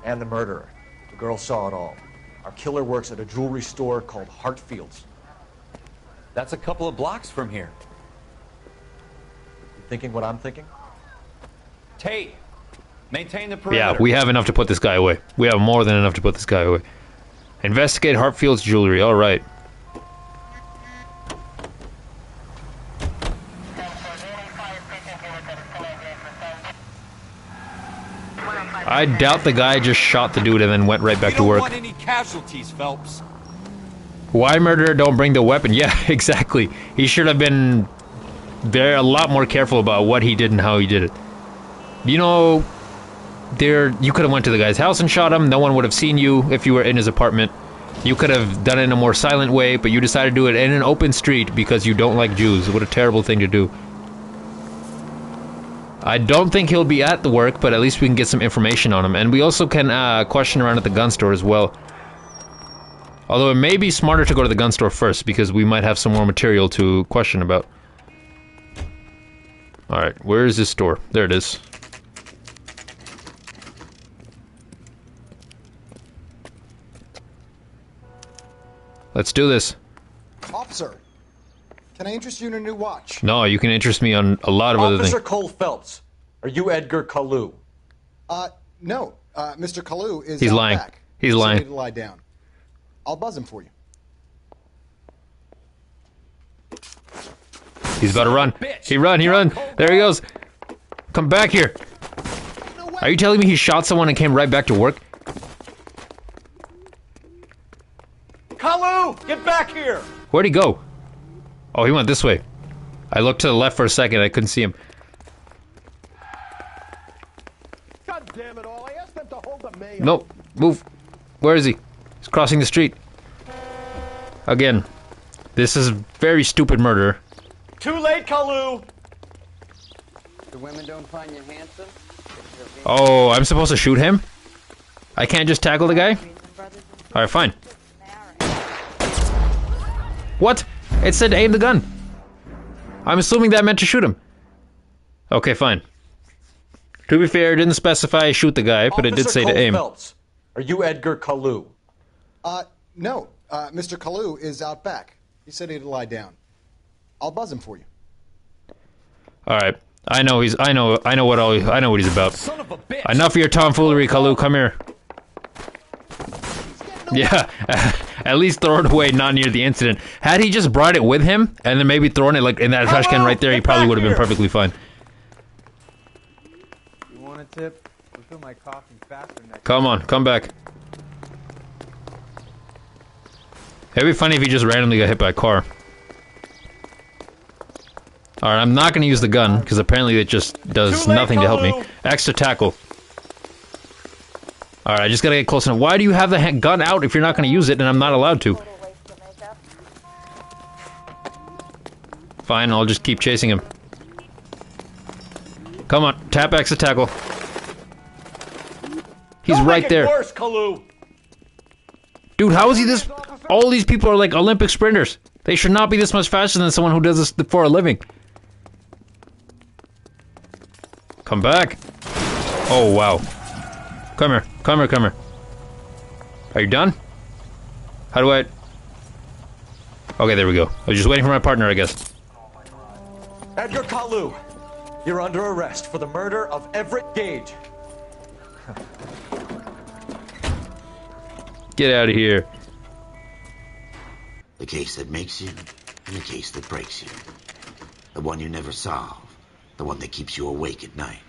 And the murderer. The girl saw it all. Our killer works at a jewelry store called Hartfield's. That's a couple of blocks from here. You thinking what I'm thinking? Tate, maintain the perimeter. Yeah, we have enough to put this guy away. We have more than enough to put this guy away. Investigate Hartfield's jewelry. All right. I doubt the guy just shot the dude and then went right back to work. We don't want any casualties, Phelps. Why murderer don't bring the weapon? Yeah, exactly. He should have been a lot more careful about what he did and how he did it. You know, you could have went to the guy's house and shot him. No one would have seen you if you were in his apartment. You could have done it in a more silent way, but you decided to do it in an open street because you don't like Jews. What a terrible thing to do. I don't think he'll be at the work, but at least we can get some information on him. And we also can question around at the gun store as well. Although it may be smarter to go to the gun store first, because we might have some more material to question about. Alright, where is this store? There it is. Let's do this. Officer, can I interest you in a new watch? No, you can interest me on a lot of other things. Officer Cole Phelps, are you Edgar Kalu? No. Mr. Kalu is He's out lying. back. He's So lying. you need to lie down. I'll buzz him for you. He's about to run. He run. There he goes. Come back here. Are you telling me he shot someone and came right back to work? Kalu, get back here! Where'd he go? Oh, he went this way. I looked to the left for a second. I couldn't see him. God damn it all. I asked them to hold the mail. Nope. Move. Where is he? He's crossing the street. Again. This is very stupid murder. Too late, Kalu! The women don't find you handsome? Oh, I'm supposed to shoot him? I can't just tackle the guy? Alright, fine. What? It said aim the gun. I'm assuming that meant to shoot him. Okay, fine. To be fair, it didn't specify shoot the guy, but it did say to aim. Phelps, are you Edgar Kalu? No. Mr. Kalu is out back. He said he'd lie down. I'll buzz him for you. Alright. I know what he's about. Son of a bitch. Enough of your tomfoolery, Kalu. Come here. Yeah, at least throw it away, not near the incident. Had he just brought it with him, and then maybe thrown it like in that trash can right there, he probably would have been perfectly fine. You want a tip? Refill my coffee faster next Come on, come back. It'd be funny if he just randomly got hit by a car. Alright, I'm not going to use the gun, because apparently it just does nothing to help me. Extra tackle. Alright, I just gotta get close enough. Why do you have the gun out if you're not gonna use it and I'm not allowed to? Fine, I'll just keep chasing him. Come on, tap X to tackle. He's right there. Worse, Kalu. Dude, how is he this... All these people are like Olympic sprinters. They should not be this much faster than someone who does this for a living. Come back. Oh, wow. Come here. Come here, come here. Are you done? How do I... Okay, there we go. I was just waiting for my partner, I guess. Edgar Kalu, you're under arrest for the murder of Everett Gage. Get out of here. The case that makes you, and the case that breaks you. The one you never solve. The one that keeps you awake at night.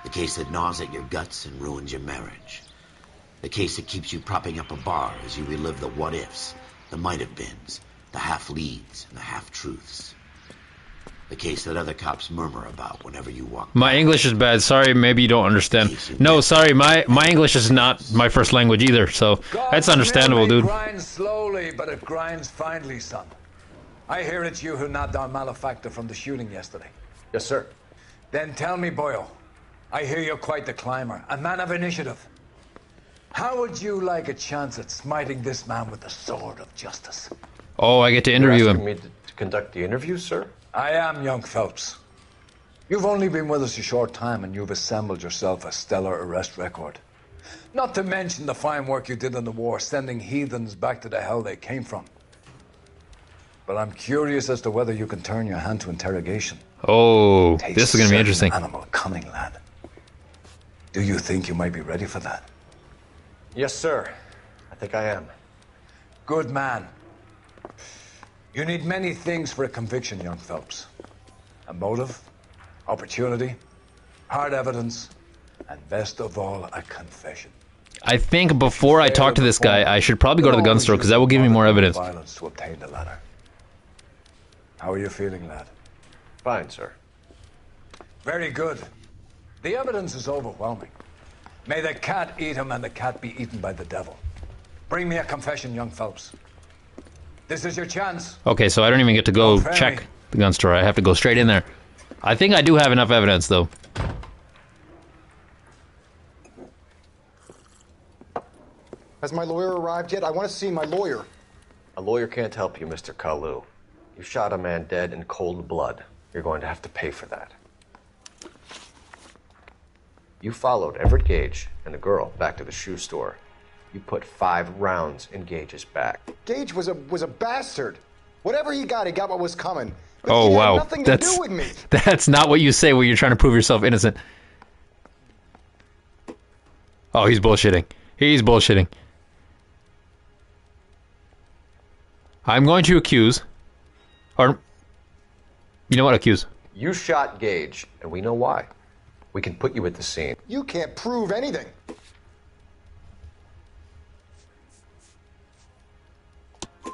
The case that gnaws at your guts and ruins your marriage. The case that keeps you propping up a bar as you relive the what-ifs, the might-have-beens, the half-leads, and the half-truths. The case that other cops murmur about whenever you walk. My English is bad. Sorry, maybe you don't understand. No, sorry, my English is not my first language either, so that's understandable, dude. It grinds slowly, but it grinds finely, son. I hear it's you who knocked down Malefactor from the shooting yesterday. Yes, sir. Then tell me, Boyle. I hear you're quite the climber, a man of initiative. How would you like a chance at smiting this man with the sword of justice? Oh, I get to interview him. You're asking me to conduct the interview, sir? I am, young Phelps. You've only been with us a short time and you've assembled yourself a stellar arrest record. Not to mention the fine work you did in the war, sending heathens back to the hell they came from. But I'm curious as to whether you can turn your hand to interrogation. Oh, this is going to be interesting. Animal cunning, lad. Do you think you might be ready for that? Yes, sir. I think I am. Good man. You need many things for a conviction, young Phelps. A motive, opportunity, hard evidence, and best of all, a confession. I think before I talk to this guy, I should probably go to the gun store, because that will give me more evidence. Violence to obtain the latter. How are you feeling, lad? Fine, sir. Very good. The evidence is overwhelming. May the cat eat him and the cat be eaten by the devil. Bring me a confession, young Phelps. This is your chance. Okay, so I don't even get to go check the gun store. I have to go straight in there. I think I do have enough evidence, though. Has my lawyer arrived yet? I want to see my lawyer. A lawyer can't help you, Mr. Kalu. You shot a man dead in cold blood. You're going to have to pay for that. You followed Everett Gage and the girl back to the shoe store. You put 5 rounds in Gage's back. Gage was a bastard. Whatever he got what was coming. But Oh, he had wow. nothing to do with me. That's not what you say when you're trying to prove yourself innocent. Oh, he's bullshitting. He's bullshitting. I'm going to accuse... Or... You know what? Accuse. You shot Gage, and we know why. We can put you at the scene. You can't prove anything.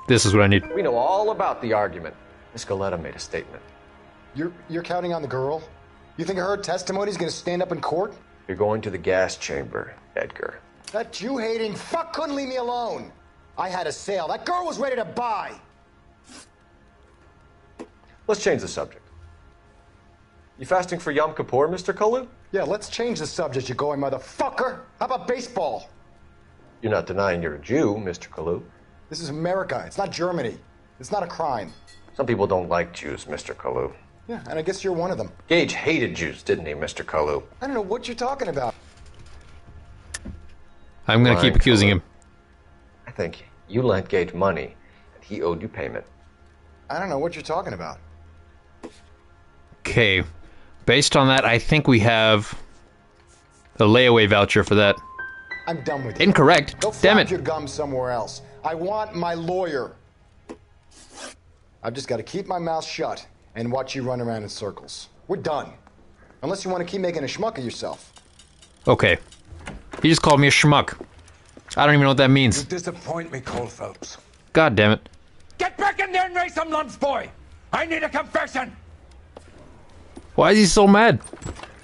This is what I need. We know all about the argument. Miss Goleta made a statement. You're counting on the girl? You think her testimony is going to stand up in court? You're going to the gas chamber, Edgar. That Jew-hating fuck couldn't leave me alone. I had a sale. That girl was ready to buy. Let's change the subject. You fasting for Yom Kippur, Mr. Kalu? Yeah, let's change the subject, you going motherfucker. How about baseball? You're not denying you're a Jew, Mr. Kalu. This is America. It's not Germany. It's not a crime. Some people don't like Jews, Mr. Kalu. Yeah, and I guess you're one of them. Gage hated Jews, didn't he, Mr. Kalu? I don't know what you're talking about. I'm going to keep accusing him. I think you lent Gage money, and he owed you payment. I don't know what you're talking about. Okay. Based on that, I think we have a layaway voucher for that. I'm done with you. Incorrect. Go Damn flap it. your gum somewhere else. I want my lawyer. I've just got to keep my mouth shut and watch you run around in circles. We're done. Unless you want to keep making a schmuck of yourself. Okay. He just called me a schmuck. I don't even know what that means. You disappoint me, Cole Phelps. God damn it. Get back in there and raise some lumps, boy! I need a confession! Why is he so mad?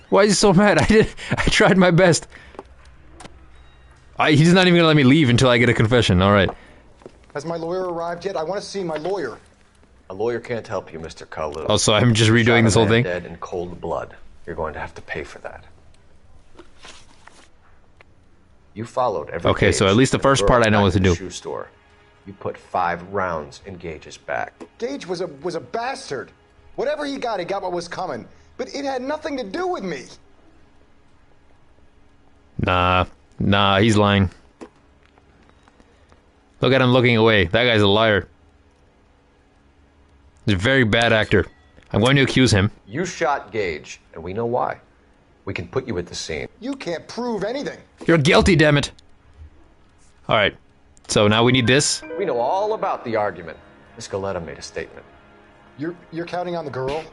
Why is he so mad? I tried my best. He's not even gonna let me leave until I get a confession. All right. Has my lawyer arrived yet? I want to see my lawyer. A lawyer can't help you, Mr. Kalu. Oh, so I'm just redoing this whole thing? Dead in cold blood. You're going to have to pay for that. You followed every Okay, so at least the first part I know what to do. Shoe store. You put 5 rounds in Gage's back. Gage was a bastard. Whatever he got what was coming. But it had nothing to do with me. Nah, he's lying. Look at him looking away. That guy's a liar. He's a very bad actor. I'm going to accuse him. You shot Gage, and we know why. We can put you at the scene. You can't prove anything. You're guilty, damn it. All right. So now we need this. We know all about the argument. Miss Goleta made a statement. You're counting on the girl?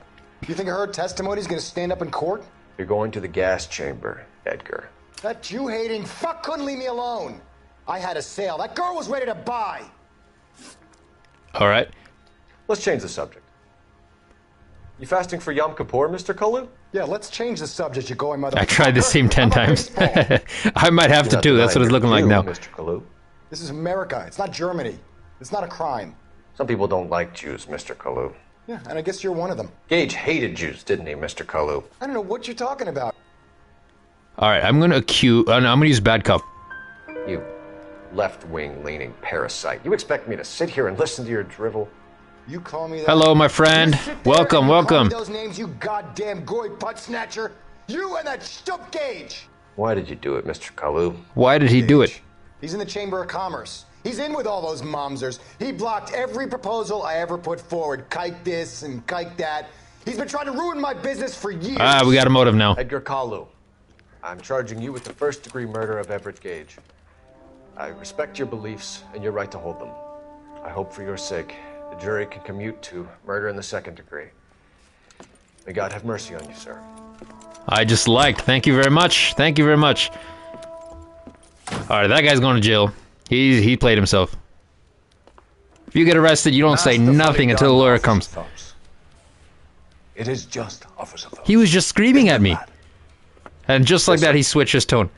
You think her testimony is going to stand up in court? You're going to the gas chamber, Edgar. That Jew-hating fuck couldn't leave me alone. I had a sale. That girl was ready to buy. All right. Let's change the subject. You fasting for Yom Kippur, Mr. Kalu? Yeah, let's change the subject, you going motherfucker. I tried this scene 10 times. I might have to too. That's what it's looking like now. Mr. Kalu. This is America. It's not Germany. It's not a crime. Some people don't like Jews, Mr. Kalu. Yeah, and I guess you're one of them. Gage hated Jews, didn't he, Mr. Kalu? I don't know what you're talking about. Alright, I'm gonna accuse... I'm gonna use bad cop. You left-wing leaning parasite. You expect me to sit here and listen to your drivel? You call me that? Hello, my friend. Welcome, welcome. Those names, you goddamn goy butt snatcher. You and that stup Gage. Why did you do it, Mr. Kalu? Why did he do it? He's in the Chamber of Commerce. He's in with all those momsers. He blocked every proposal I ever put forward. Kike this and kike that. He's been trying to ruin my business for years. Ah, we got a motive now. Edgar Kalu, I'm charging you with the first-degree murder of Everett Gage. I respect your beliefs and your right to hold them. I hope for your sake the jury can commute to murder in the second degree. May God have mercy on you, sir. I just liked. Thank you very much. Thank you very much. Alright, that guy's going to jail. He played himself. If you get arrested, you don't say nothing until the lawyer comes. It is just, Officer Phelps. He was just screaming at me. And just like that, he switched his tone.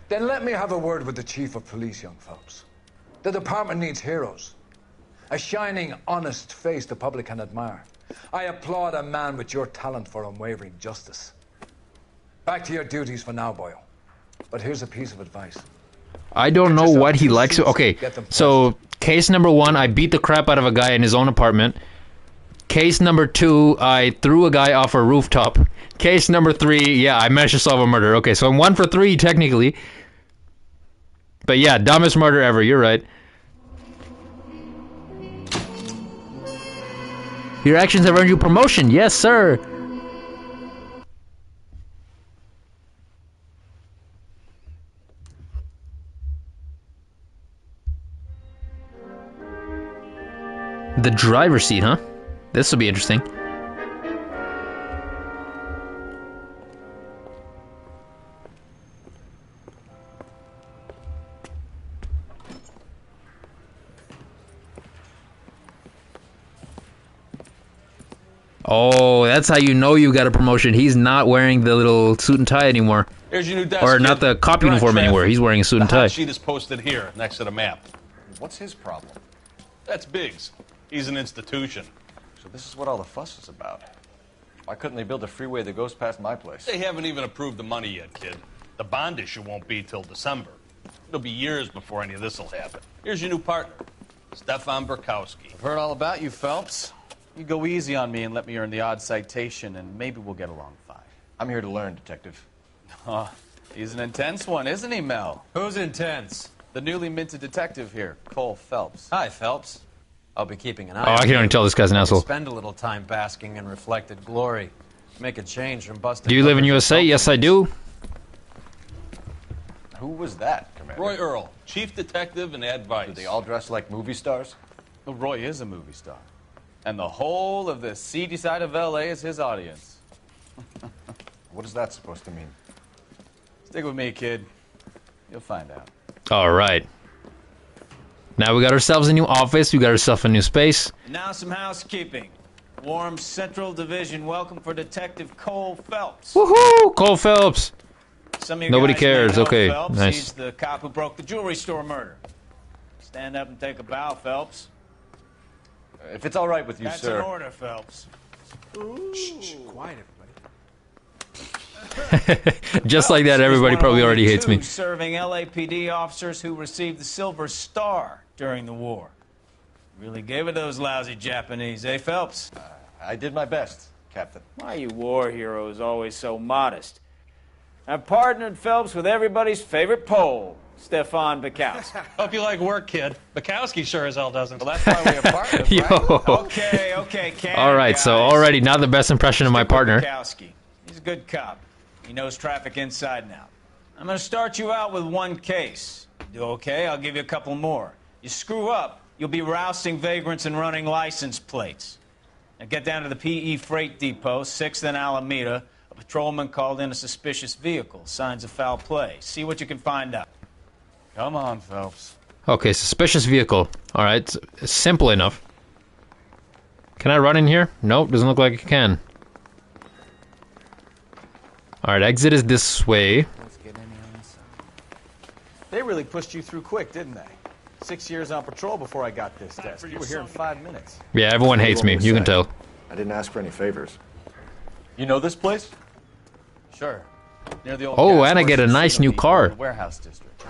Then let me have a word with the Chief of Police, young Phelps. The department needs heroes. A shining, honest face the public can admire. I applaud a man with your talent for unwavering justice. Back to your duties for now, Boyle. But here's a piece of advice. I don't know what he likes. Okay, so case number 1, I beat the crap out of a guy in his own apartment. Case number 2, I threw a guy off a rooftop. Case number 3, yeah, I managed to solve a murder. Okay, so I'm 1 for 3 technically. But yeah, dumbest murder ever, you're right. Your actions have earned you promotion, yes sir! The driver's seat, huh? This will be interesting. Oh, that's how you know you got a promotion. He's not wearing the little suit and tie anymore. Here's your new desk. Or not the cop uniform anymore. He's wearing a suit and tie. The hot sheet is posted here, next to the map. What's his problem? That's Biggs. He's an institution. So this is what all the fuss is about. Why couldn't they build a freeway that goes past my place? They haven't even approved the money yet, kid. The bond issue won't be till December. It'll be years before any of this will happen. Here's your new partner, Stefan Burkowski. I've heard all about you, Phelps. You go easy on me and let me earn the odd citation, and maybe we'll get along fine. I'm here to learn, Detective. Oh, he's an intense one, isn't he, Mel? Who's intense? The newly minted detective here, Cole Phelps. Hi, Phelps. I'll be keeping an eye Oh, on I can already tell this guy's an asshole. Spend a little time basking in reflected glory. Make a change from busting. Do you live in USA? Yes, I do. Who was that, Commander? Roy Earl, chief detective and advice. Do they all dress like movie stars? Well, Roy is a movie star. And the whole of the seedy side of L.A. is his audience. What is that supposed to mean? Stick with me, kid. You'll find out. All right. Now we got ourselves a new office. We got ourselves a new space. Now some housekeeping. Warm Central Division welcome for Detective Cole Phelps. Woohoo! Cole Phelps. Some of you Nobody guys cares. may know Okay, Phelps. nice. He's the cop who broke the jewelry store murder. Stand up and take a bow, Phelps. If it's all right with you, That's sir. an order, Phelps. Shh, quiet, everybody. Just like that, everybody probably already hates me. Serving LAPD officers who received the Silver Star during the war. Really gave it those lousy Japanese, eh, Phelps? I did my best, Captain. Why are you war heroes always so modest? I've partnered Phelps with everybody's favorite Pole, Stefan Burkowski. Hope you like work, kid. Bukowski sure as hell doesn't. Well, that's why we are partners, Yo. right? Okay, Cannon, All right, so guys. already not the best impression of my partner. Burkowski. He's a good cop. He knows traffic inside and out. I'm going to start you out with one case. Do okay? I'll give you a couple more. You screw up, you'll be rousting vagrants and running license plates. Now get down to the PE Freight Depot, 6th and Alameda. A patrolman called in a suspicious vehicle. Signs of foul play. See what you can find out. Come on, Phelps. Okay, suspicious vehicle. All right, simple enough. Can I run in here? Nope, doesn't look like I can. All right, exit is this way. Let's get in here on this side. They really pushed you through quick, didn't they? 6 years on patrol before I got this desk. You were here in 5 minutes. Yeah, everyone hates me. You can tell. I didn't ask for any favors. You know this place? Sure. Near the old Oh, gas and I get a station nice in new the car. Warehouse district.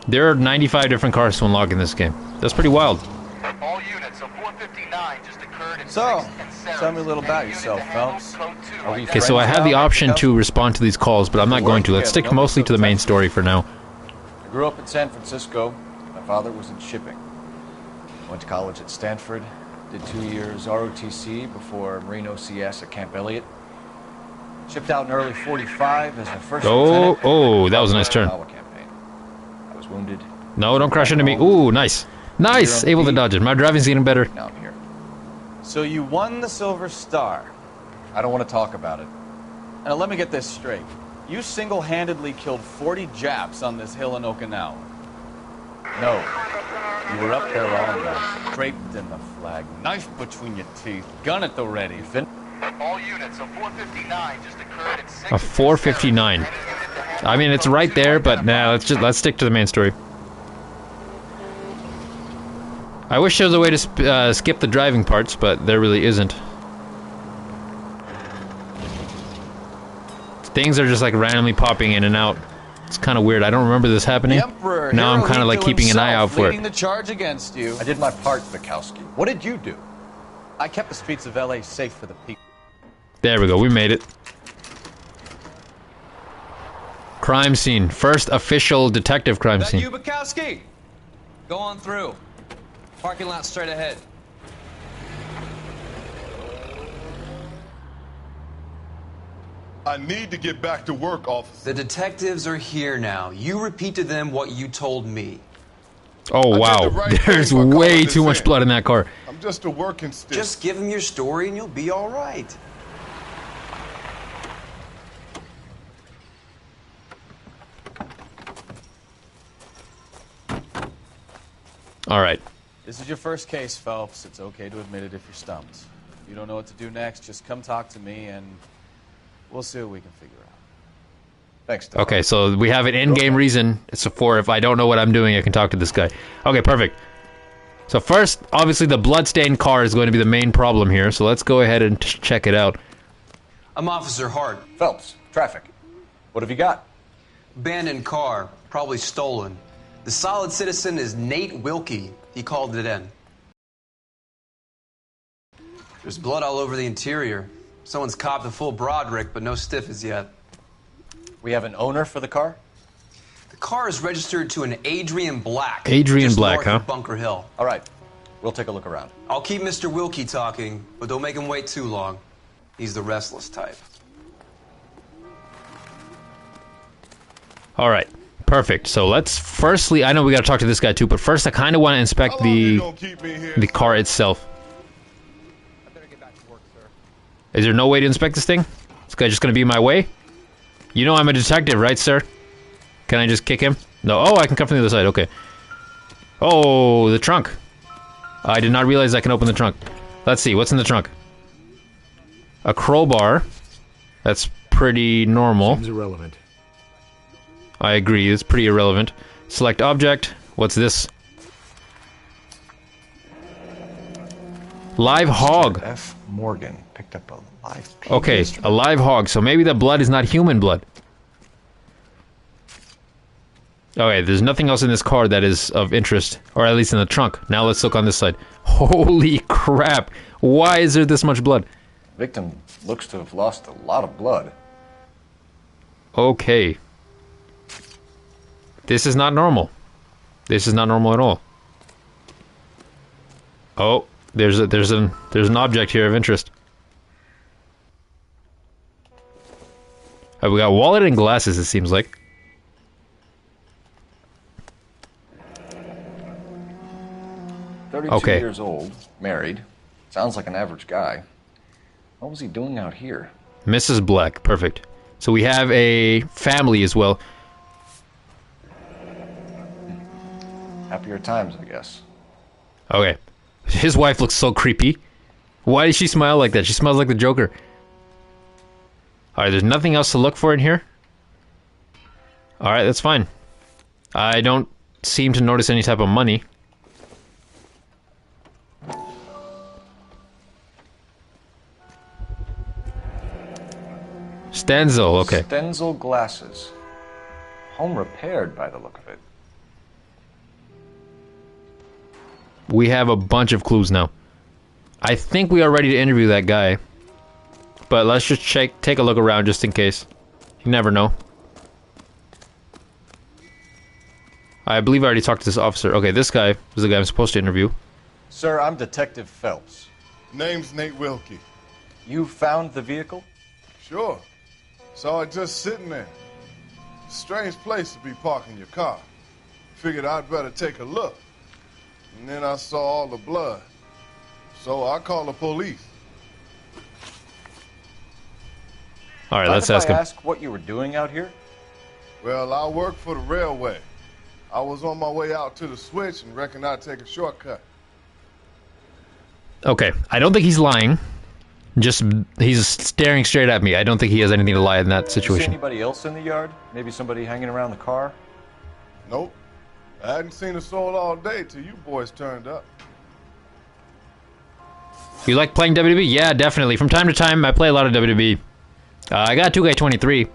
There are 95 different cars to unlock in this game. That's pretty wild. All units of 459 just occurred in so, tell me a little about yourself, Phelps. Okay, so I have the option to respond to these calls, but I'm not going to. Let's stick mostly to the main story for now. I grew up in San Francisco. My father was in shipping. Went to college at Stanford. Did 2 years ROTC before Marine OCS at Camp Elliott. Shipped out in early 45 as a first lieutenant. Oh, that was a nice turn. I was wounded. No, don't crash into me. Ooh, nice. Nice! Able to dodge it. My driving's getting better. Now I'm here. So you won the Silver Star. I don't want to talk about it. Now let me get this straight. You single-handedly killed 40 Japs on this hill in Okinawa. No. You were up there all night, draped in the flag, knife between your teeth, gun at the ready. All units of 459 just occurred at 6. A 459. I mean, it's right there, but nah, let's stick to the main story. I wish there was a way to skip the driving parts, but there really isn't. Things are just like randomly popping in and out. It's kind of weird. I don't remember this happening. Now I'm kind of like keeping an eye out for leading it. the charge against you. I did my part, Bukowski. What did you do? I kept the streets of L.A. safe for the people. There we go. We made it. Crime scene. First official detective crime scene. You, Bukowski? Go on through. Parking lot straight ahead. I need to get back to work, officer. The detectives are here now. You repeat to them what you told me. Oh, wow. There's way too much blood in that car. I'm just a working stick. Just give them your story and you'll be all right. All right. This is your first case, Phelps. It's okay to admit it if you're stumped. If you don't know what to do next, just come talk to me and we'll see what we can figure out. Thanks, Tom. Okay, so we have an in-game reason. It's for if I don't know what I'm doing, I can talk to this guy. Okay, perfect. So first, obviously, the bloodstained car is going to be the main problem here. So let's go ahead and check it out. I'm Officer Hart. Phelps, traffic. What have you got? Abandoned car, probably stolen. The solid citizen is Nate Wilkie. He called it in. There's blood all over the interior. Someone's copped a full Broderick, but no stiff as yet. We have an owner for the car? The car is registered to an Adrian Black. Adrian just Black, north huh? of Bunker Hill. All right. We'll take a look around. I'll keep Mr. Wilkie talking, but don't make him wait too long. He's the restless type. All right. Perfect. So let's firstly, I know we got to talk to this guy too, but first I kind of want to inspect the car itself. Is there no way to inspect this thing? This guy just going to be in my way? You know I'm a detective, right, sir? Can I just kick him? No. Oh, I can come from the other side. Okay. Oh, the trunk. I did not realize I can open the trunk. Let's see. What's in the trunk? A crowbar. That's pretty normal. Seems irrelevant. I agree. It's pretty irrelevant. Select object. What's this? Live hog. F. Morgan picked up a live pig. Okay, a live hog. So maybe the blood is not human blood. Okay, there's nothing else in this car that is of interest, or at least in the trunk. Now let's look on this side. Holy crap! Why is there this much blood? Victim looks to have lost a lot of blood. Okay. This is not normal. This is not normal at all. Oh, there's an object here of interest. We got wallet and glasses, it seems like. Okay. 32 years old, married. Sounds like an average guy. What was he doing out here? Mrs. Black, perfect. So we have a family as well. Happier times, I guess. Okay. His wife looks so creepy. Why does she smile like that? She smells like the Joker. Alright, there's nothing else to look for in here. Alright, that's fine. I don't seem to notice any type of money. Stenzel, okay. Stenzel glasses. Home repaired by the look of it. We have a bunch of clues now. I think we are ready to interview that guy. But let's just take a look around just in case. You never know. I believe I already talked to this officer. Okay, this guy was the guy I'm supposed to interview. Sir, I'm Detective Phelps. Name's Nate Wilkie. You found the vehicle? Sure. Saw it just sitting there. Strange place to be parking your car. Figured I'd better take a look. And then I saw all the blood. So I called the police. Alright, let's ask him. Ask what you were doing out here? Well, I work for the railway. I was on my way out to the switch and reckoned I'd take a shortcut. Okay, I don't think he's lying. Just, he's staring straight at me. I don't think he has anything to lie in that See situation. anybody else in the yard? Maybe somebody hanging around the car? Nope. I hadn't seen a soul all day till you boys turned up. You like playing WWE? Yeah, definitely. From time to time, I play a lot of WWE. I got 2K23.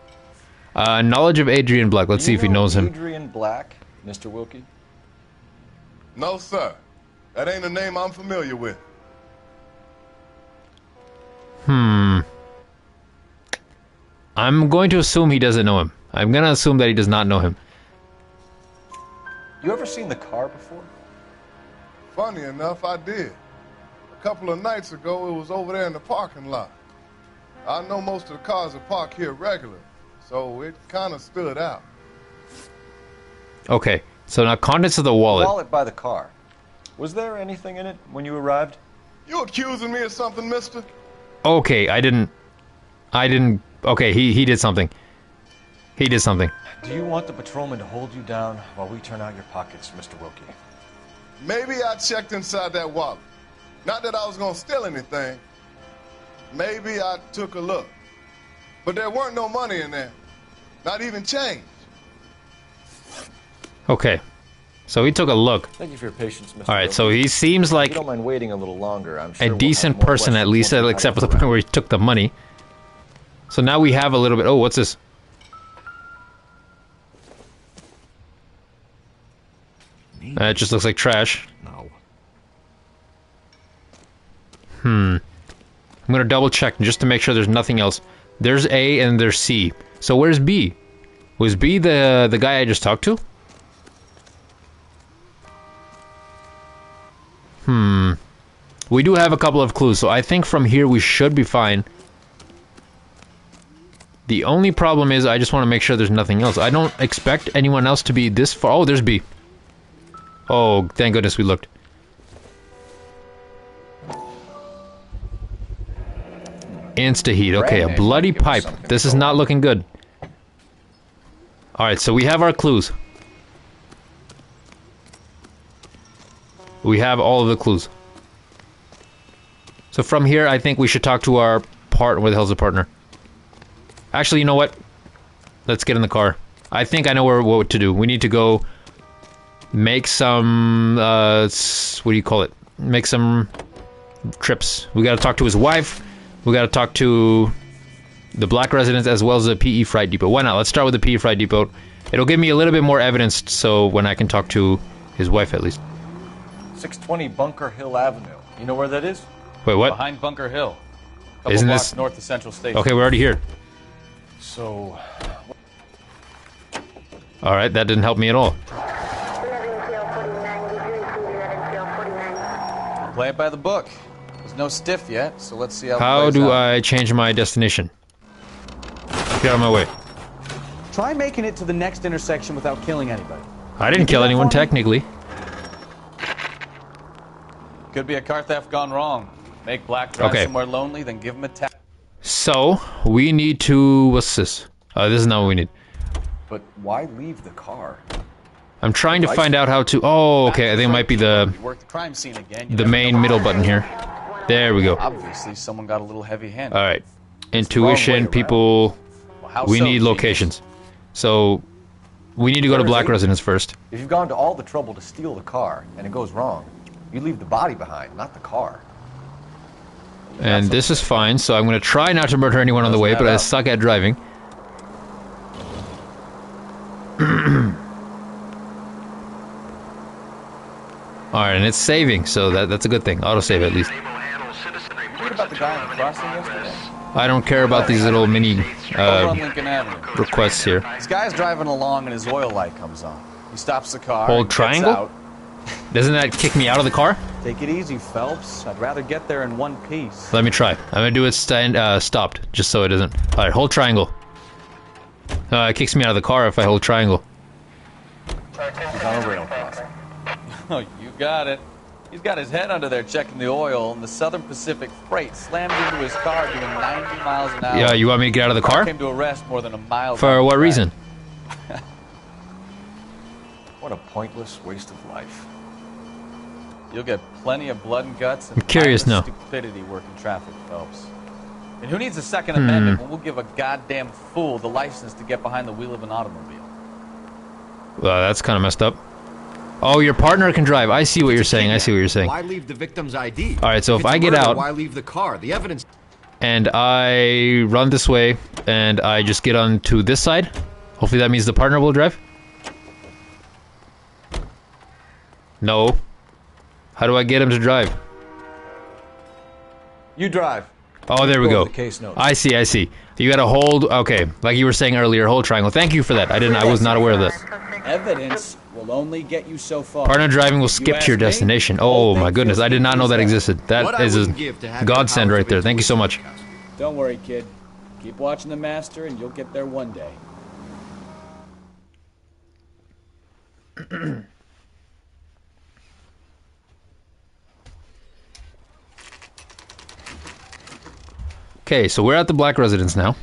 Knowledge of Adrian Black. Let's see if he knows him. Adrian Black, Mr. Wilkie? No, sir. That ain't a name I'm familiar with. I'm going to assume he doesn't know him. I'm going to assume that he does not know him. You ever seen the car before? Funny enough, I did. A couple of nights ago, it was over there in the parking lot. I know most of the cars are parked here regular, so it kind of stood out. Okay, so now contents of the wallet. Wallet by the car. Was there anything in it when you arrived? You accusing me of something, mister? Okay, I didn't... Okay, he did something. He did something. Do you want the patrolman to hold you down while we turn out your pockets, Mr. Wilkie? Maybe I checked inside that wallet. Not that I was gonna steal anything. Maybe I took a look. But there weren't no money in there. Not even change. Okay. So he took a look. Thank you for your patience, Mr. Alright, so he seems like if you don't mind waiting a little longer, I'm sure a we'll decent have more person at least, questions once we except for the have point where he took the money. So now we have a little bit... Oh, what's this? It just looks like trash. No. I'm gonna double check just to make sure there's nothing else. There's A and there's C. So where's B? Was B the guy I just talked to? We do have a couple of clues, so I think from here we should be fine. The only problem is I just want to make sure there's nothing else. I don't expect anyone else to be this far. Oh, there's B. Oh, thank goodness we looked. Insta-heat. Okay, a bloody pipe. This is not looking good. Alright, so we have our clues. We have all of the clues. So from here, I think we should talk to our partner. Where the hell's the partner? Actually, you know what? Let's get in the car. I think I know what to do. We need to go make some, what do you call it? Make some trips. We gotta talk to his wife. We gotta talk to the black residents as well as the PE Freight Depot. Why not? Let's start with the PE Freight Depot. It'll give me a little bit more evidence so when I can talk to his wife at least. 620 Bunker Hill Avenue. You know where that is? Wait, what? Behind Bunker Hill. Couple Isn't blocks this... north of Central Station. Okay, we're already here. So... Alright, that didn't help me at all. Play it by the book. There's no stiff yet, so let's see how How it plays do out. I change my destination? Get out of my way. Try making it to the next intersection without killing anybody. I didn't kill anyone, technically. Could be a car theft gone wrong. Make Black drive Okay. somewhere lonely, then give him a tap. So, we need to... What's this? This is not what we need. But why leave the car? I'm trying to find out how to... Oh, okay, I think it might be the... Work the crime scene again. You The never main know. middle button here. There we go. Obviously, someone got a little heavy-handed. Alright. Intuition, people... Well, how We so, need genius? locations. So, We need to go to Black Residence first. If you've gone to all the trouble to steal the car and it goes wrong, you leave the body behind, not the car. And this is fine, so I'm going to try not to murder anyone on the way, but I suck at driving. Alright, and it's saving, so that's a good thing. Autosave at least. You heard about the guy on the crossing yesterday? I don't care about these little mini Over on Lincoln Avenue. requests here. This guy's driving along and his oil light comes on. He stops the car. Hold and gets triangle? out. Doesn't that kick me out of the car? Take it easy, Phelps. I'd rather get there in one piece. Let me try. I'm going to do it stopped, just so it doesn't. Alright, hold triangle. It kicks me out of the car if I hold triangle. He's on a rail crossing. Oh, you got it. He's got his head under there checking the oil, and the Southern Pacific Freight slammed into his car doing 90 miles an hour. Yeah, you want me to get out of the car? Came to a rest more than a mile. For what reason? What a pointless waste of life. You'll get plenty of blood and guts and I'm curious now. stupidity working traffic, Phelps. And who needs a Second Amendment when we'll give a goddamn fool the license to get behind the wheel of an automobile? Well, that's kind of messed up. Oh, your partner can drive. I see what you're saying. I see what you're saying. Why leave the victim's ID? All right, so if it's I a get murder, out, why leave the car? The evidence. and I run this way, and I just get onto this side. Hopefully that means the partner will drive. No. How do I get him to drive? You drive. Oh, there we go. The case notes. I see, I see. You gotta hold, okay, like you were saying earlier, hold triangle. Thank you for that. I was not aware of that. Evidence will only get you so far. Partner driving will skip to your destination. Oh my goodness, I did not know that existed. That is a godsend right there. Thank you so much. Don't worry, kid. Keep watching the master and you'll get there one day. Okay, so we're at the Black Residence now.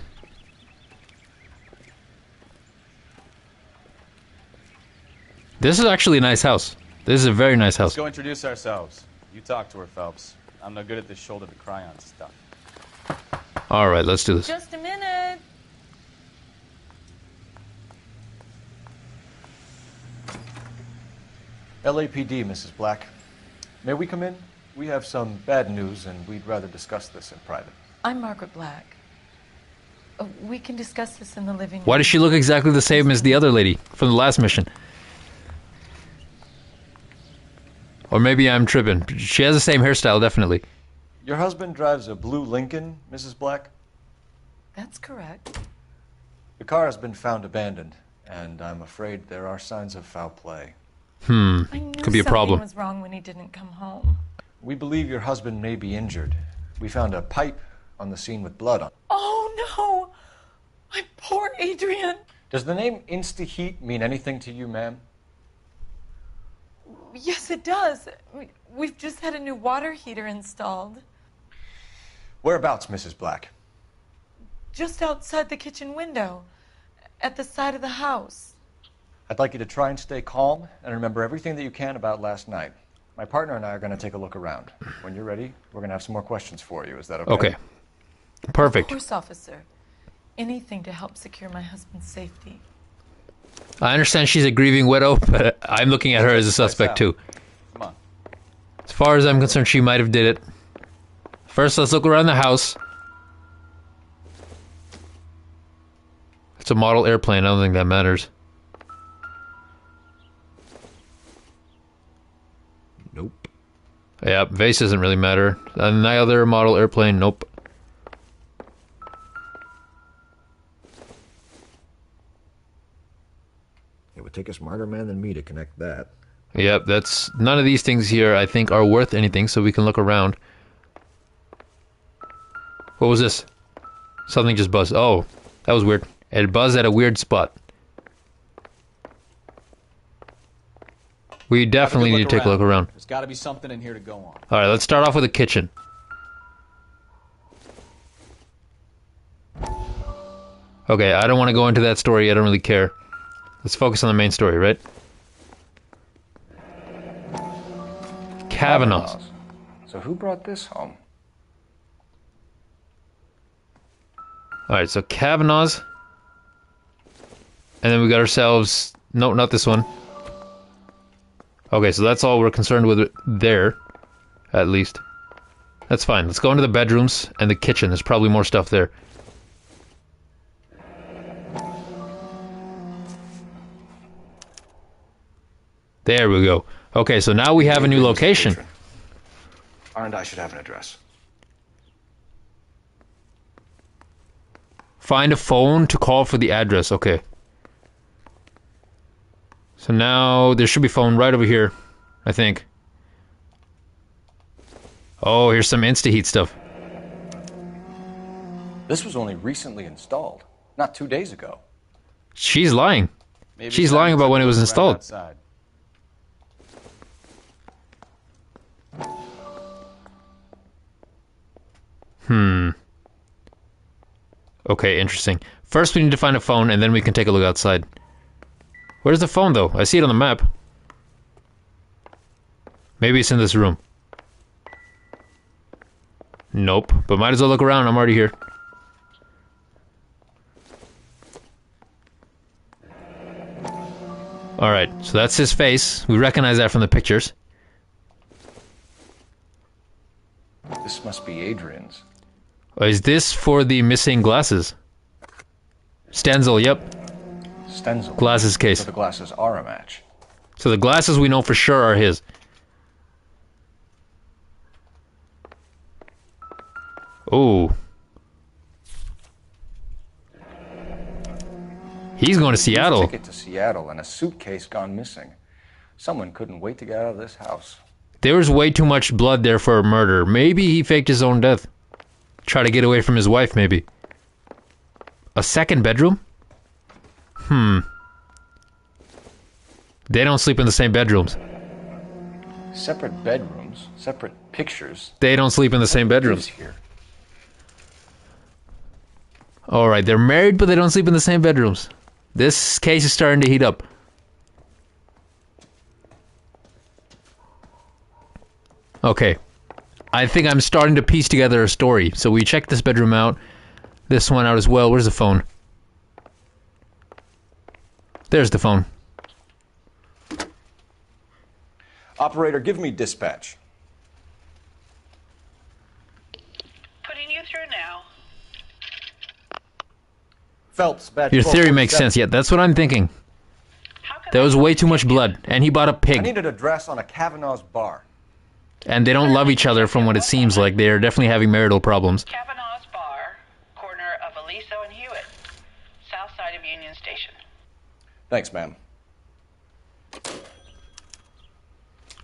This is actually a nice house. This is a very nice house. Let's go introduce ourselves. You talk to her, Phelps. I'm no good at this shoulder to cry on stuff. Alright, let's do this. Just a minute. LAPD, Mrs. Black. May we come in? We have some bad news, and we'd rather discuss this in private. I'm Margaret Black. We can discuss this in the living room. Why does she look exactly the same as the other lady from the last mission? Or maybe I'm tripping. She has the same hairstyle, definitely. Your husband drives a blue Lincoln, Mrs. Black? That's correct. The car has been found abandoned, and I'm afraid there are signs of foul play. I knew Could be a problem. something was wrong when he didn't come home. We believe your husband may be injured. We found a pipe on the scene with blood on it. Oh no! My poor Adrian! Does the name Insta-Heat mean anything to you, ma'am? Yes, it does. We've just had a new water heater installed. Whereabouts, Mrs. Black? Just outside the kitchen window. At the side of the house. I'd like you to try and stay calm and remember everything that you can about last night. My partner and I are going to take a look around. When you're ready, we're going to have some more questions for you. Is that okay? Okay. Perfect. Of course, officer. Anything to help secure my husband's safety. I understand she's a grieving widow, but I'm looking at her as a suspect too. Come on. As far as I'm concerned, she might have did it. First, let's look around the house. It's a model airplane. I don't think that matters. Nope. Yeah, vase doesn't really matter. Another model airplane. Nope. It would take a smarter man than me to connect that. Yep, that's none of these things here I think are worth anything, so we can look around. What was this? Something just buzzed. Oh, that was weird. It buzzed at a weird spot. We definitely need to take a look around. There's got to be something in here to go on. Alright, let's start off with the kitchen. Okay, I don't want to go into that story. I don't really care. Let's focus on the main story, right? Kavanaugh's. So who brought this home? Alright, so Kavanaugh's. And then we got ourselves No, not this one. Okay, so that's all we're concerned with there, at least. That's fine. Let's go into the bedrooms and the kitchen. There's probably more stuff there. There we go. Okay, so now we have a new location. R&I should have an address. Find a phone to call for the address. Okay. So now there should be a phone right over here, I think. Oh, here's some Insta-Heat stuff. This was only recently installed, not 2 days ago. She's lying. Maybe She's time lying to about when it was look around installed. outside. Okay, interesting. First we need to find a phone and then we can take a look outside. Where's the phone though? I see it on the map. Maybe it's in this room. Nope, but might as well look around. I'm already here. Alright, so that's his face. We recognize that from the pictures. This must be Adrian's. Is this for the missing glasses? Stenzel, yep. Stenzel. Glasses case. So the glasses are a match. So the glasses we know for sure are his. Oh. He's going to Seattle. A ticket to Seattle and a suitcase gone missing. Someone couldn't wait to get out of this house. There was way too much blood there for a murder. Maybe he faked his own death. Try to get away from his wife, maybe. A second bedroom? They don't sleep in the same bedrooms. Separate bedrooms, separate pictures. They don't sleep in the same bedrooms. Here. Alright, they're married, but they don't sleep in the same bedrooms. This case is starting to heat up. Okay. I think I'm starting to piece together a story. So we checked this bedroom out. This one out as well. Where's the phone? There's the phone. Operator, give me dispatch. Putting you through now. Phelps, badge Your theory 1247. makes sense. Yeah, that's what I'm thinking. There was way too much blood. And he bought a I pig. need an address on a Kavanaugh's bar. And they don't love each other from what it seems like. They are definitely having marital problems. Kavanaugh's Bar, corner of Aliso and Hewitt, south side of Union Station. Thanks, ma'am.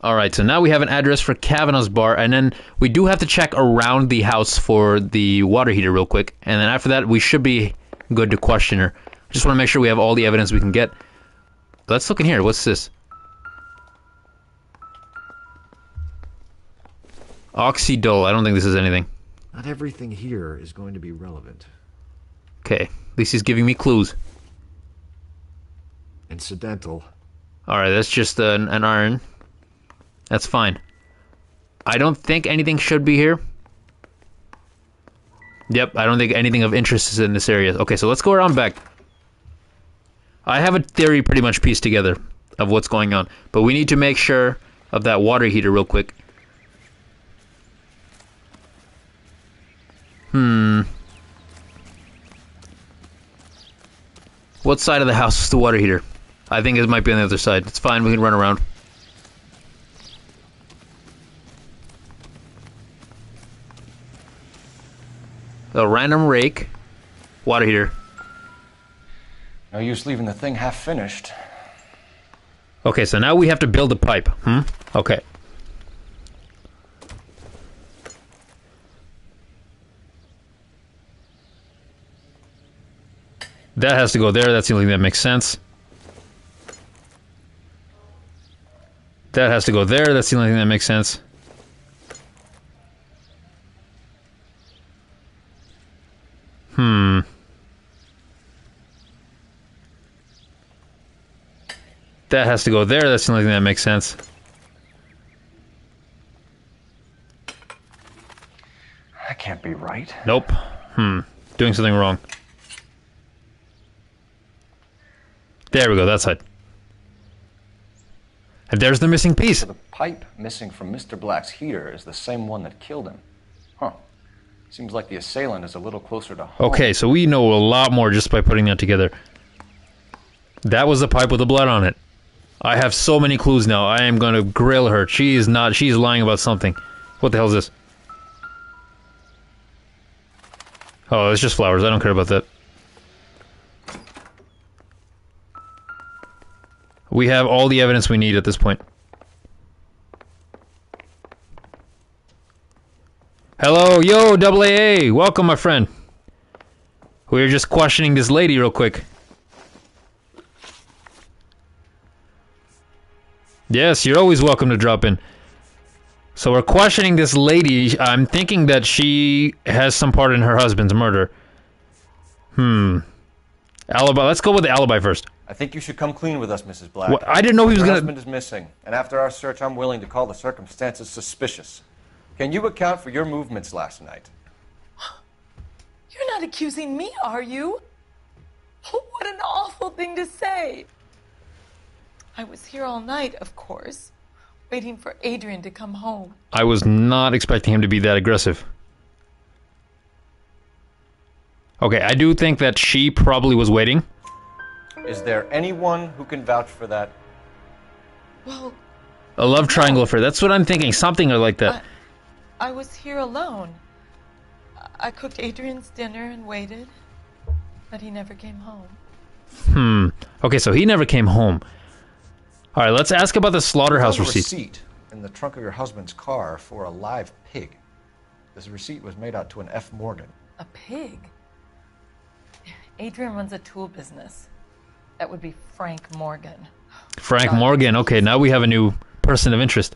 Alright, so now we have an address for Kavanaugh's Bar, and then we do have to check around the house for the water heater real quick, and then after that we should be good to question her. Just want to make sure we have all the evidence we can get. Let's look in here. What's this? Oxydol. I don't think this is anything. Not everything here is going to be relevant. Okay, at least he's giving me clues. Incidental. Alright, that's just an iron. That's fine. I don't think anything should be here. Yep, I don't think anything of interest is in this area. Okay, so let's go around back. I have a theory pretty much pieced together of what's going on. But we need to make sure of that water heater real quick. What side of the house is the water heater? I think it might be on the other side. It's fine, we can run around. A random rake. Water heater. No use leaving the thing half finished. Okay, so now we have to build a pipe. Okay. That has to go there. That's the only thing that makes sense. That has to go there. That's the only thing that makes sense. That has to go there. That's the only thing that makes sense. That can't be right. Nope. Doing something wrong. There we go. That side. And there's the missing piece. So the pipe missing from Mr. Black's heater is the same one that killed him. Huh. Seems like the assailant is a little closer to home. Okay, so we know a lot more just by putting that together. That was the pipe with the blood on it. I have so many clues now. I am going to grill her. She's lying about something. What the hell is this? Oh, it's just flowers. I don't care about that. We have all the evidence we need at this point. Hello, yo, AA. Welcome, my friend. We're just questioning this lady real quick. Yes, you're always welcome to drop in. So we're questioning this lady. I'm thinking that she has some part in her husband's murder. Alibi. Let's go with the alibi first. I think you should come clean with us, Mrs. Black. What? I didn't know he was Your gonna... husband is missing, and after our search, I'm willing to call the circumstances suspicious. Can you account for your movements last night? You're not accusing me, are you? What an awful thing to say. I was here all night, of course, waiting for Adrian to come home. I was not expecting him to be that aggressive. Okay, I do think that she probably was waiting. Is there anyone who can vouch for that? Well, A love triangle affair. That's what I'm thinking. Something like that. I was here alone. I cooked Adrian's dinner and waited, but he never came home. Okay, so he never came home. All right, let's ask about the slaughterhouse receipt. Receipt in the trunk of your husband's car for a live pig. This receipt was made out to an F. Morgan. A pig? Adrian runs a tool business. That would be Frank Morgan. Frank Morgan. Okay, now we have a new person of interest.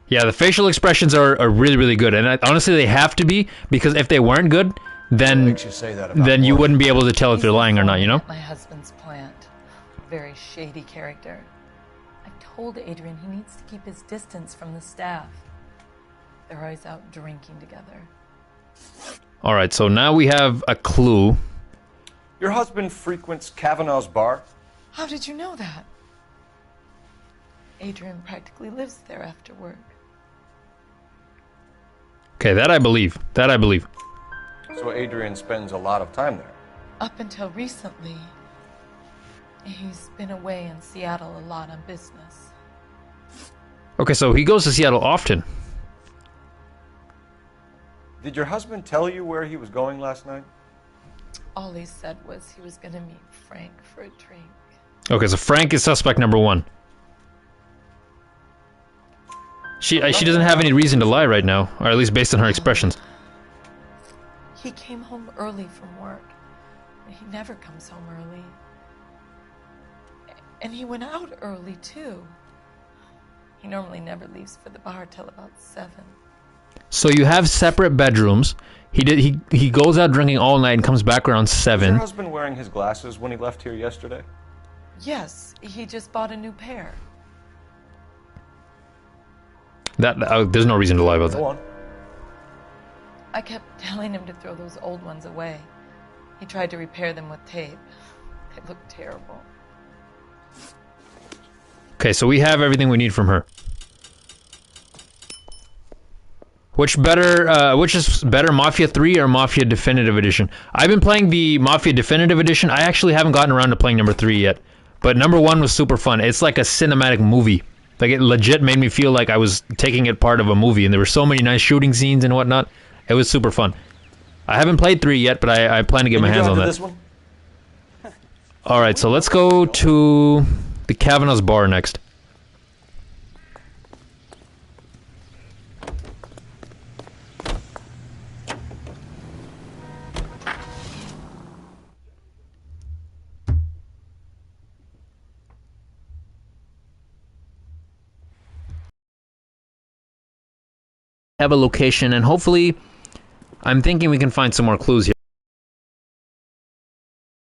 Yeah, the facial expressions are really, really good. And honestly, they have to be, because if they weren't good, then you wouldn't be able to tell if they're lying or not, you know? My husband's plant. A very shady character. I told Adrian he needs to keep his distance from the staff. They're always out drinking together. All right, so now we have a clue. Your husband frequents Kavanaugh's bar? How did you know that? Adrian practically lives there after work. Okay, that I believe. That I believe. So Adrian spends a lot of time there? Up until recently, he's been away in Seattle a lot on business. Okay, so he goes to Seattle often. Did your husband tell you where he was going last night? All he said was he was going to meet Frank for a drink. Okay, so Frank is suspect number one. She doesn't have any reason to lie right now, or at least based on her expressions. He came home early from work. He never comes home early. And he went out early, too. He normally never leaves for the bar till about 7. So you have separate bedrooms. He goes out drinking all night and comes back around 7. Was your husband wearing his glasses when he left here yesterday? Yes, he just bought a new pair. There's no reason to lie about that. Go on. I kept telling him to throw those old ones away. He tried to repair them with tape. They looked terrible. Okay, so we have everything we need from her. Which is better, Mafia 3 or Mafia Definitive Edition? I've been playing the Mafia Definitive Edition. I actually haven't gotten around to playing number 3 yet. But number 1 was super fun. It's like a cinematic movie. Like, it legit made me feel like I was taking it part of a movie, and there were so many nice shooting scenes and whatnot. It was super fun. I haven't played 3 yet, but I plan to get my hands on that. This one? Alright, so let's go to the Kavanaugh's bar next. Have a location, and hopefully I'm thinking we can find some more clues here.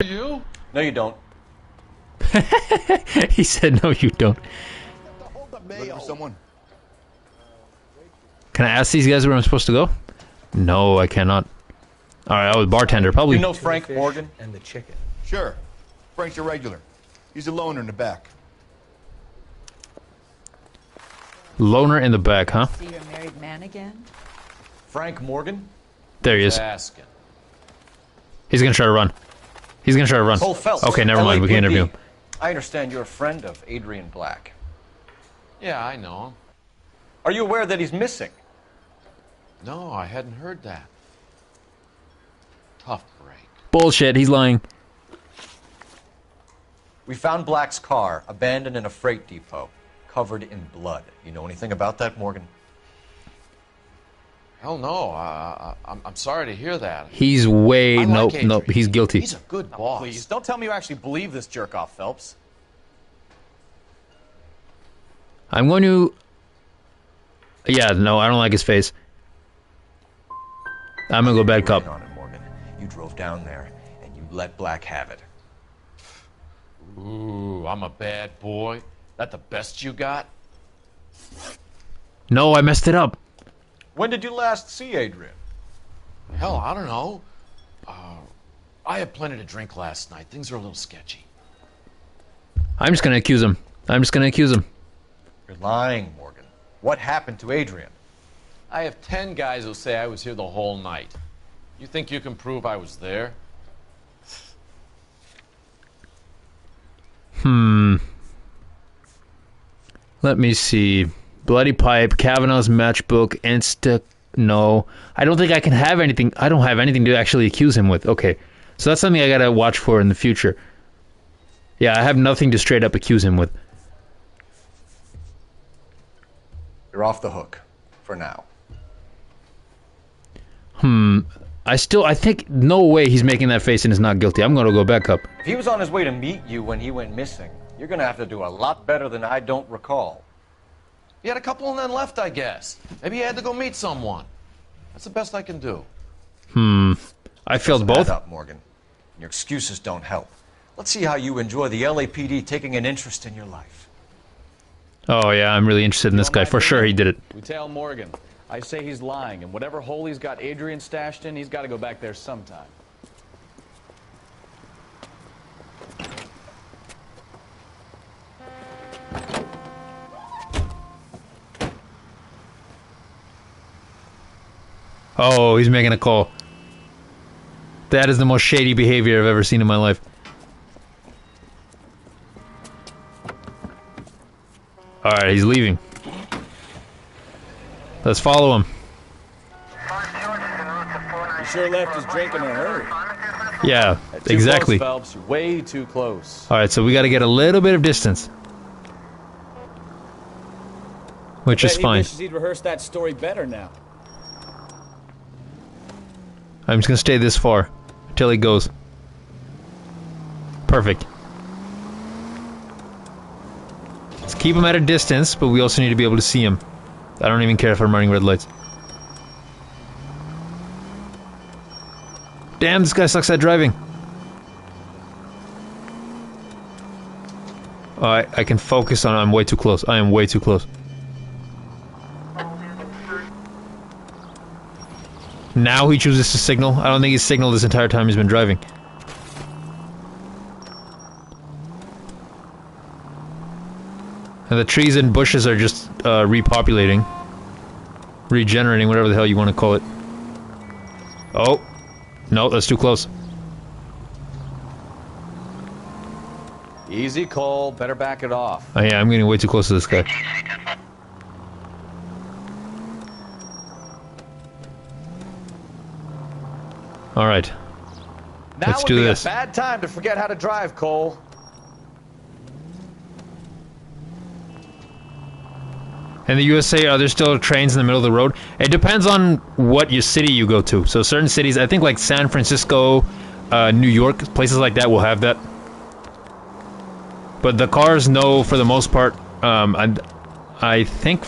You? No, you don't. He said, no, you don't. Looking for someone? Can I ask these guys where I'm supposed to go? No, I cannot. Alright, I was bartender, probably. You know Frank Morgan? And the chicken. Sure. Frank's a regular. He's a loner in the back. Loner in the back, huh? See your married man again? Frank Morgan? There he is. Asking. He's gonna try to run. He's gonna try to run. Cole Phelps, Okay, never mind. We can't interview him. I understand you're a friend of Adrian Black. Yeah, I know him. Are you aware that he's missing? No, I hadn't heard that. Tough break. Bullshit. He's lying. We found Black's car abandoned in a freight depot, covered in blood. You know anything about that, Morgan? Hell no. I'm sorry to hear that. He's way I like nope. Adrian. He's guilty. He's a good boss. Please, don't tell me you actually believe this jerk-off, Phelps. I'm going to. Yeah, no, I don't like his face. I'm gonna go bad cop. On it, Morgan. You drove down there and you let Black have it. Ooh, I'm a bad boy. That the best you got? No, I messed it up. When did you last see Adrian? Hell, I don't know. I had plenty to drink last night. Things are a little sketchy. I'm just gonna accuse him. You're lying, Morgan. What happened to Adrian? I have 10 guys who'll say I was here the whole night. You think you can prove I was there? Let me see. Bloody Pipe, Kavanaugh's matchbook, Insta. No. I don't think I can have anything. I don't have anything to actually accuse him with. Okay. So that's something I gotta watch for in the future. Yeah, I have nothing to straight up accuse him with. You're off the hook. For now. I think no way he's making that face and is not guilty. I'm gonna go back up. If he was on his way to meet you when he went missing, you're gonna have to do a lot better than I don't recall. He had a couple and then left, I guess. Maybe he had to go meet someone. That's the best I can do. I failed both. Up, Morgan. Your excuses don't help. Let's see how you enjoy the LAPD taking an interest in your life. Oh yeah, I'm really interested in this guy. For sure he did it. We tell Morgan. I say he's lying, and whatever hole he's got Adrian stashed in, he's got to go back there sometime. Oh, he's making a call. That is the most shady behavior I've ever seen in my life. Alright, he's leaving. Let's follow him. He sure left his drink in a hurry. Yeah, Too exactly. Close, Phelps. You're way too close. Alright, so we gotta get a little bit of distance. Which is He fine. wishes he'd rehearsed that story better now. I'm just gonna stay this far until he goes. Perfect. Let's keep him at a distance, but we also need to be able to see him. I don't even care if I'm running red lights. Damn, this guy sucks at driving. Alright, I can focus on. I'm way too close. I am way too close. Now he chooses to signal. I don't think he's signaled this entire time he's been driving. And the trees and bushes are just repopulating. Regenerating, whatever the hell you want to call it. Oh. No, that's too close. Easy, Cole. Better back it off. Oh yeah, I'm getting way too close to this guy. Alright. Now Let's would do be this. a bad time to forget how to drive, Cole. In the USA, are there still trains in the middle of the road? It depends on what your city you go to. So certain cities, I think like San Francisco, New York, places like that will have that. But the cars, no, for the most part. I think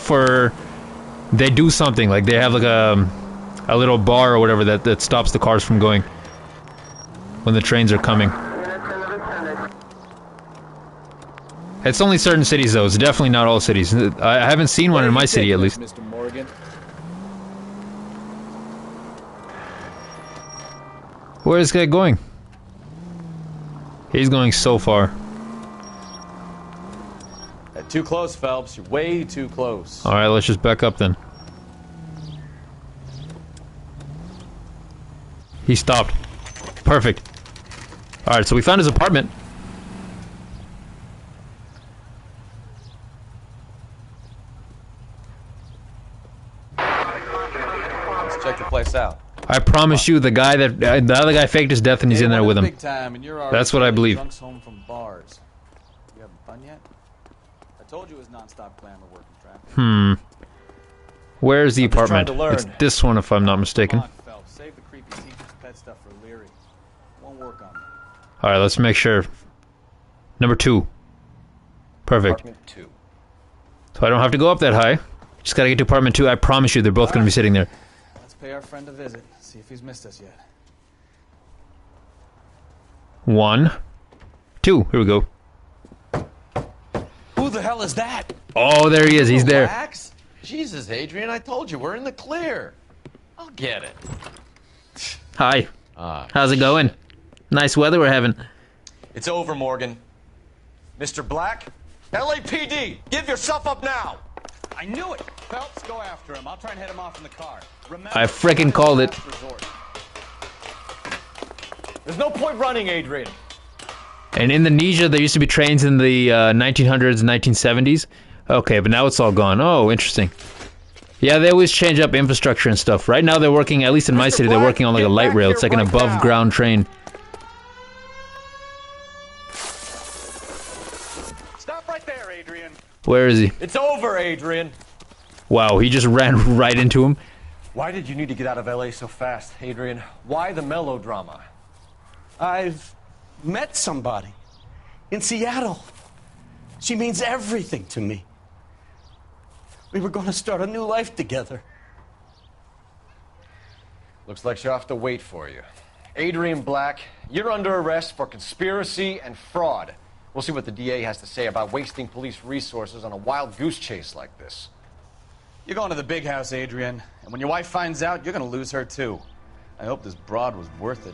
they do something, like they have like a little bar or whatever that stops the cars from going when the trains are coming. It's only certain cities, though. It's definitely not all cities. I haven't seen one in my city, at least. Mr. Morgan. Where is this guy going? He's going so far. Too close, Phelps. You're way too close. Alright, let's just back up then. He stopped. Perfect. Alright, so we found his apartment. Let's check the place out. I promise you, the guy that the other guy faked his death and he's in there with him. Big time, and you're That's what I believe. Drunks home from bars. You having fun yet? I told you it was non-stop glamour working traffic. Where's the I'm just trying apartment? to learn. It's this one, if I'm not mistaken. Come on, Phelps. Save the creepy teacher's pet stuff for Leary. Won't work on me. Alright, let's make sure. Number 2. Perfect. Apartment 2. So I don't have to go up that high. Just gotta get to apartment 2. I promise you, they're both gonna be sitting there. Let's pay our friend a visit. See if he's missed us yet. 1, 2. Here we go. Who the hell is that? Oh, there he is. He's there. Relax. Jesus, Adrian, I told you, we're in the clear. I'll get it. Hi. How's it going? Nice weather we're having. It's over, Morgan. Mr. Black, LAPD, give yourself up now. I knew it! Phelps, go after him. I'll try and head him off in the car. Remember, I frickin' called it. There's no point running, Adrian. And in Indonesia, there used to be trains in the 1900s and 1970s. Okay, but now it's all gone. Oh, interesting. Yeah, they always change up infrastructure and stuff. Right now, they're working, at least in my city, they're working on like a light rail. It's like an above-ground train. Stop right there, Adrian. Where is he? It's over, Adrian. Wow, he just ran right into him. Why did you need to get out of LA so fast, Adrian? Why the melodrama? I've met somebody in Seattle. She means everything to me. We were going to start a new life together. Looks like she'll have to wait for you. Adrian Black, you're under arrest for conspiracy and fraud. We'll see what the DA has to say about wasting police resources on a wild goose chase like this. You're going to the big house, Adrian. And when your wife finds out, you're going to lose her too. I hope this broad was worth it.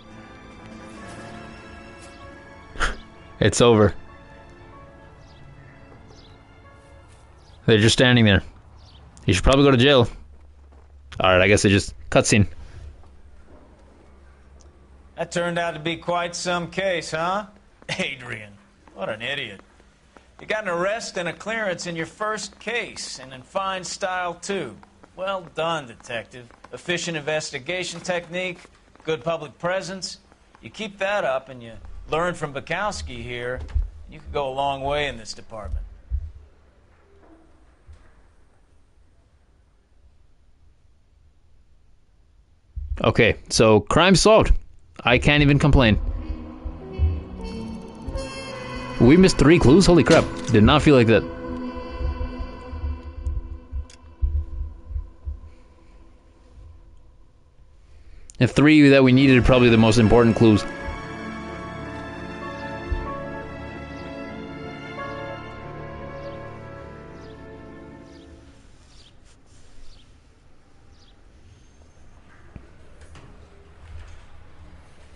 It's over. They're just standing there. He should probably go to jail. Alright, I guess they just... cutscene. That turned out to be quite some case, huh? Adrian, what an idiot. You got an arrest and a clearance in your first case, and in fine style, too. Well done, detective. Efficient investigation technique, good public presence. You keep that up and you learn from Bukowski here, you could go a long way in this department. Okay, so crime solved. I can't even complain. We missed 3 clues? Holy crap. Did not feel like that. And 3 that we needed are probably the most important clues.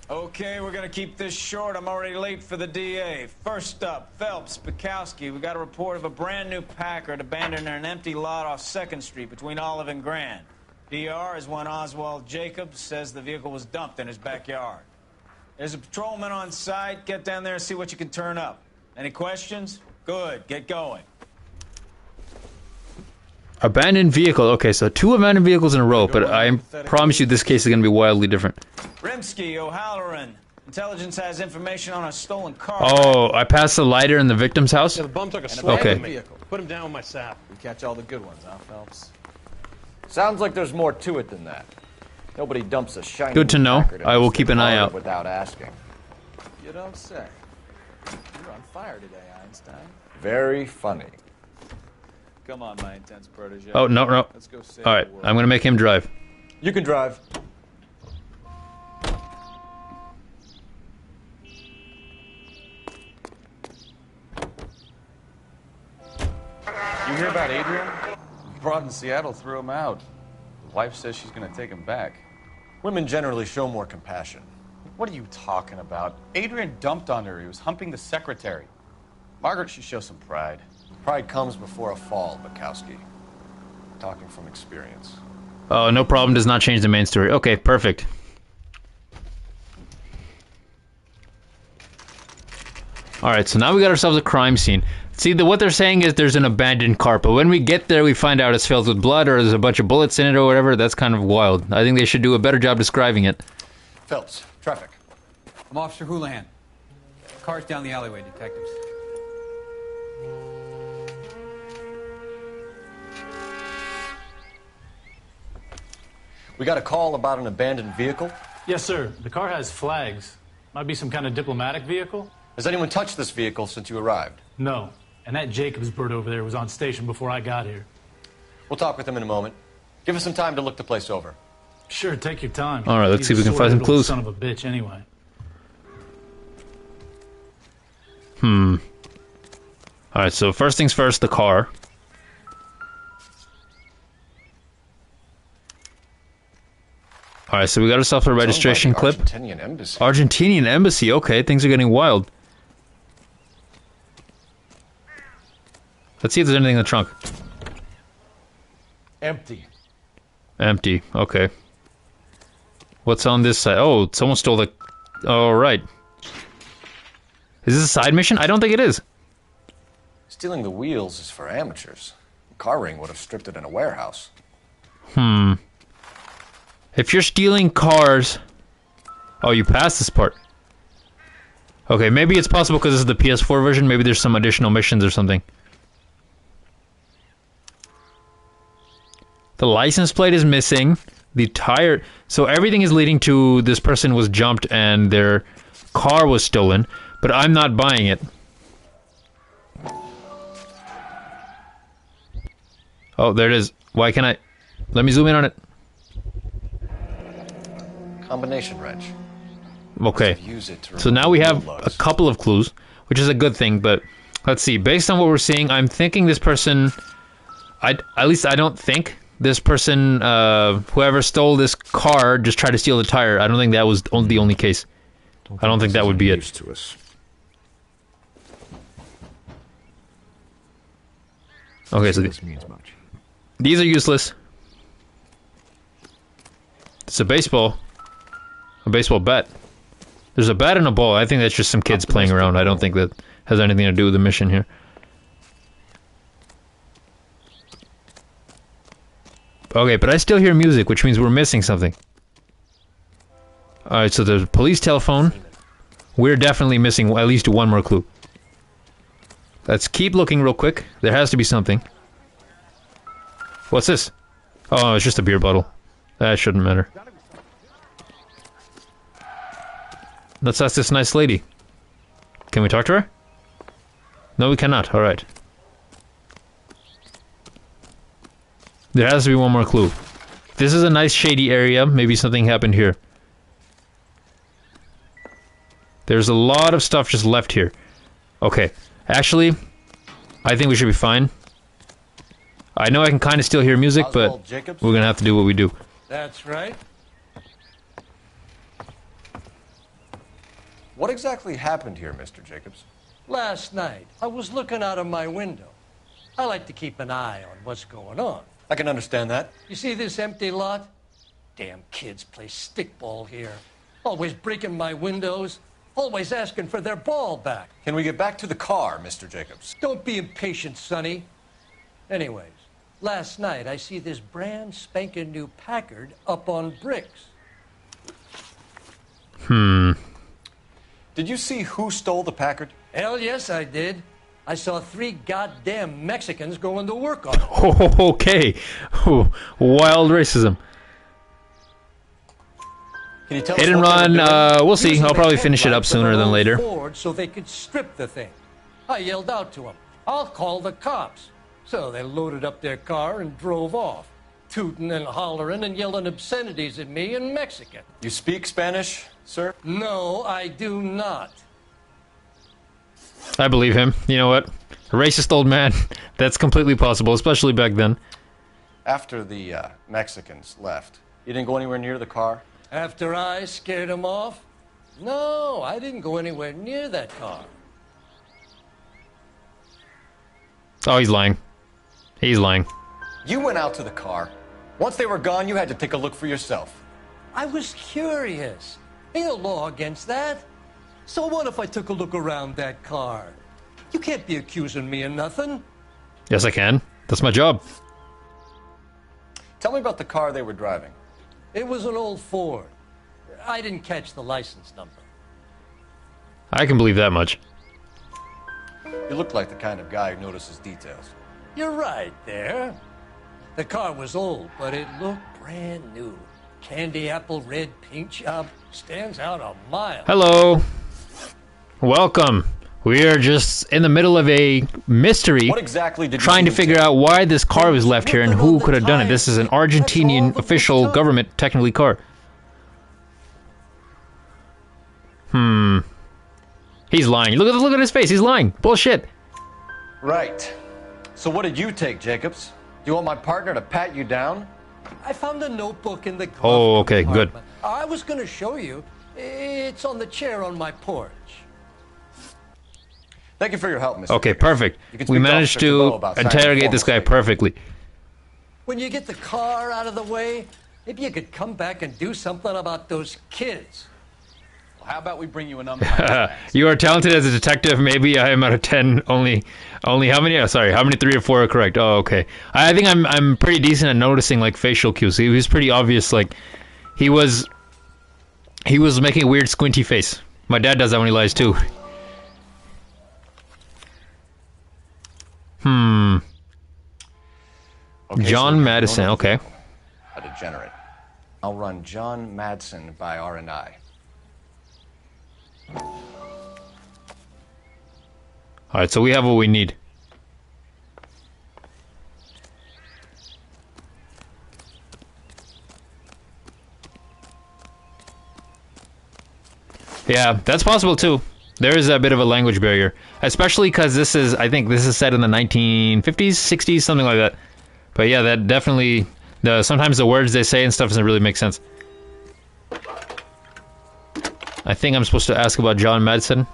Okay, we're gonna keep this short. I'm already late for the DA. First up, Phelps, Bukowski. We got a report of a brand new Packard abandoned in an empty lot off 2nd Street between Olive and Grand. DR is one Oswald Jacobs says the vehicle was dumped in his backyard. There's a patrolman on site. Get down there and see what you can turn up. Any questions? Good, get going. Abandoned vehicle. Okay, so 2 abandoned vehicles in a row, but I promise you this case is going to be wildly different. Rimsky, O'Halloran. Intelligence has information on a stolen car. Oh, I passed the lighter in the victim's house? Yeah, the bum took a swag Okay. at me. Put him down with my sap. We catch all the good ones, huh, Phelps? Sounds like there's more to it than that. Nobody dumps a shiny Good to know. Packard in I will Mr. keep an eye Carter out. without asking. You don't say. You're on fire today, Einstein. Very funny. Come on, my intense protege. Oh, no, no. Let's go save Alright, the world. I'm going to make him drive. You can drive. You hear about Adrian? The broad in Seattle threw him out. The wife says she's going to take him back. Women generally show more compassion. What are you talking about? Adrian dumped on her. He was humping the secretary. Margaret should show some pride. Pride comes before a fall, Bukowski. Talking from experience. Oh, no problem does not change the main story. Okay, perfect. Alright, so now we got ourselves a crime scene. See, what they're saying is there's an abandoned car, but when we get there, we find out it's filled with blood or there's a bunch of bullets in it or whatever. That's kind of wild. I think they should do a better job describing it. Phelps, traffic. I'm Officer Houlihan. Car's down the alleyway, detectives. We got a call about an abandoned vehicle. Yes, sir. The car has flags. Might be some kind of diplomatic vehicle. Has anyone touched this vehicle since you arrived? No. And that Jacobs bird over there was on station before I got here. We'll talk with him in a moment. Give us some time to look the place over. Sure, take your time. All right, let's see if we can find some clues. Son of a bitch, anyway. Alright, so first things first, the car. Alright, so we got ourselves a registration clip. Argentinian embassy. Argentinian embassy, okay, things are getting wild. Let's see if there's anything in the trunk. Empty. Empty, okay. What's on this side? Oh, someone stole the... Alright. Is this a side mission? I don't think it is. Stealing the wheels is for amateurs. A car ring would have stripped it in a warehouse. If you're stealing cars... Oh, you passed this part. Okay, maybe it's possible because this is the PS4 version. Maybe there's some additional missions or something. The license plate is missing. The tire... So everything is leading to this person was jumped and their car was stolen. But I'm not buying it. Oh, there it is. Why can't I... Let me zoom in on it. Combination wrench. Okay. Use it to So now we have a couple of clues, which is a good thing, but let's see. Based on what we're seeing, I'm thinking this person... At least I don't think this person, whoever stole this car, just tried to steal the tire. I don't think that was the only case. I don't think that would be it. To us. Okay, so this means much. These are useless. It's a baseball bat. There's a bat and a ball. I think that's just some kids playing around. I don't think that has anything to do with the mission here. Okay, but I still hear music, which means we're missing something. Alright, so there's a police telephone. We're definitely missing at least one more clue. Let's keep looking real quick. There has to be something. What's this? Oh, it's just a beer bottle. That shouldn't matter. Let's ask this nice lady. Can we talk to her? No, we cannot. Alright. There has to be one more clue. This is a nice shady area. Maybe something happened here. There's a lot of stuff just left here. Okay. Actually, I think we should be fine. I know I can kind of still hear music, but we're going to have to do what we do. That's right. What exactly happened here, Mr. Jacobs? Last night, I was looking out of my window. I like to keep an eye on what's going on. I can understand that. You see this empty lot? Damn kids play stickball here. Always breaking my windows. Always asking for their ball back. Can we get back to the car, Mr. Jacobs? Don't be impatient, Sonny. Anyways, last night I see this brand spanking new Packard up on bricks. Did you see who stole the Packard? Hell yes, I did. I saw 3 goddamn Mexicans going to work on it. Oh, okay. Ooh, wild racism. Can you tell Hit and run, we'll see. I'll probably finish it up sooner than later. So they could strip the thing. I yelled out to them, I'll call the cops. So they loaded up their car and drove off, tooting and hollering and yelling obscenities at me in Mexican. You speak Spanish, sir? No, I do not. I believe him. You know what? A racist old man. That's completely possible, especially back then. After the Mexicans left, you didn't go anywhere near the car? After I scared them off? No, I didn't go anywhere near that car. Oh, he's lying. He's lying. You went out to the car. Once they were gone, you had to take a look for yourself. I was curious. Ain't no law against that. So what if I took a look around that car? You can't be accusing me of nothing. Yes, I can. That's my job. Tell me about the car they were driving. It was an old Ford. I didn't catch the license number. I can believe that much. You look like the kind of guy who notices details. You're right there. The car was old, but it looked brand new. Candy apple red paint job stands out a mile. Hello. Welcome. We are just in the middle of a mystery. What exactly did you trying to see figure out why this car was left here and who could have done it. This is an Argentinian official government, technically, car. He's lying. Look at his face. He's lying. Bullshit. Right. So what did you take, Jacobs? Do you want my partner to pat you down? I found a notebook in the glove Oh, okay, good. compartment. I was going to show you. It's on the chair on my porch. Thank you for your help, Mr. Okay, Jacobs. perfect. You can We speak to managed Officer Cabot to about signing interrogate the this guy formal perfectly. When you get the car out of the way, maybe you could come back and do something about those kids. Well, how about we bring you an umpire? You are talented as a detective. Maybe I am out of 10. Only how many? Oh, sorry, how many? 3 or 4 are correct. Oh, okay. I think I'm pretty decent at noticing like facial cues. He was pretty obvious. Like he was making a weird squinty face. My dad does that when he lies too. Okay, John so Madison. Okay. A degenerate. I'll run John Madsen by R&I. All right. So we have what we need. Yeah, that's possible too. There is a bit of a language barrier, especially because I think this is set in the 1950s, 60s, something like that. But yeah, that definitely, sometimes the words they say and stuff doesn't really make sense. I think I'm supposed to ask about John Madsen.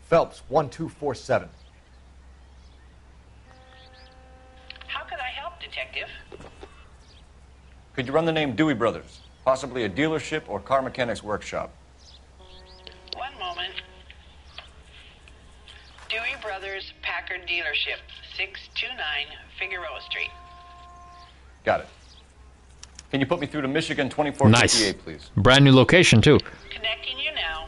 Phelps, 1247. How could I help, Detective? Could you run the name Dewey Brothers? Possibly a dealership or car mechanics workshop. One moment. Dewey Brothers Packard Dealership, 629 Figueroa Street. Got it. Can you put me through to Michigan 2458, Nice. please? Brand new location too. Connecting you now.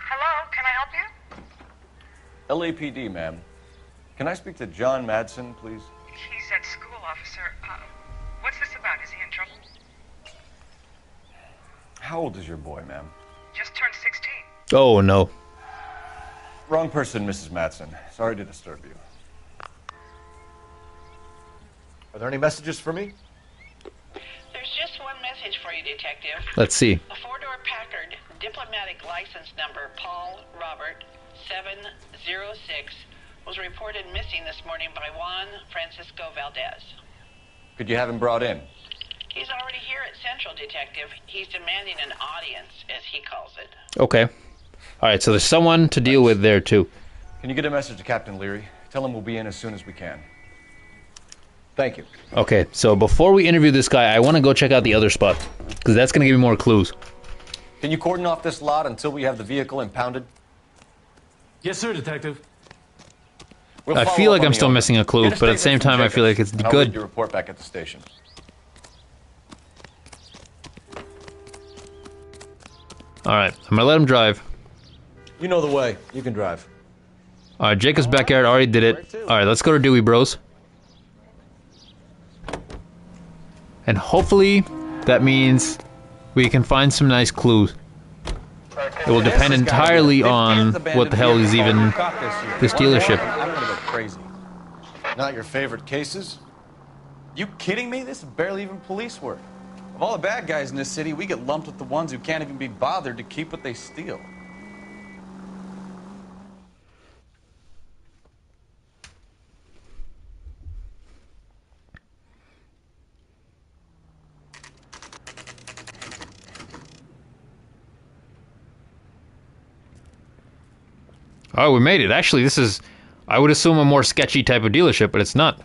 Hello, can I help you? LAPD, ma'am. Can I speak to John Madsen, please? He's at school, officer. What's this about? Is he in trouble? How old is your boy, ma'am? Just turned 16. Oh no. Wrong person, Mrs. Madsen. Sorry to disturb you. Are there any messages for me? There's just one message for you, Detective. Let's see. A four-door Packard, diplomatic license number Paul Robert 706, was reported missing this morning by Juan Francisco Valdez. Could you have him brought in? He's already here at Central, Detective. He's demanding an audience, as he calls it. Okay. All right. So there's someone to deal with there too. Can you get a message to Captain Leary? Tell him we'll be in as soon as we can. Thank you. Okay. So before we interview this guy, I want to go check out the other spot because that's gonna give me more clues. Can you cordon off this lot until we have the vehicle impounded? Yes, sir, Detective. We'll I follow feel up like on I'm the still owner. missing a clue, Get but at the same statement from time, I feel like Jacobs, it's and I'll good. read your report back at the station. All right. I'm gonna let him drive. You know the way. You can drive. All right. Jacob's backyard already did it. All right. Let's go to Dewey Bros. And hopefully that means we can find some nice clues. It will depend entirely on what the hell is even this dealership. I'm gonna go crazy. Not your favorite cases? You kidding me? This is barely even police work. Of all the bad guys in this city, we get lumped with the ones who can't even be bothered to keep what they steal. Oh, we made it. Actually, this is, I would assume, a more sketchy type of dealership, but it's not.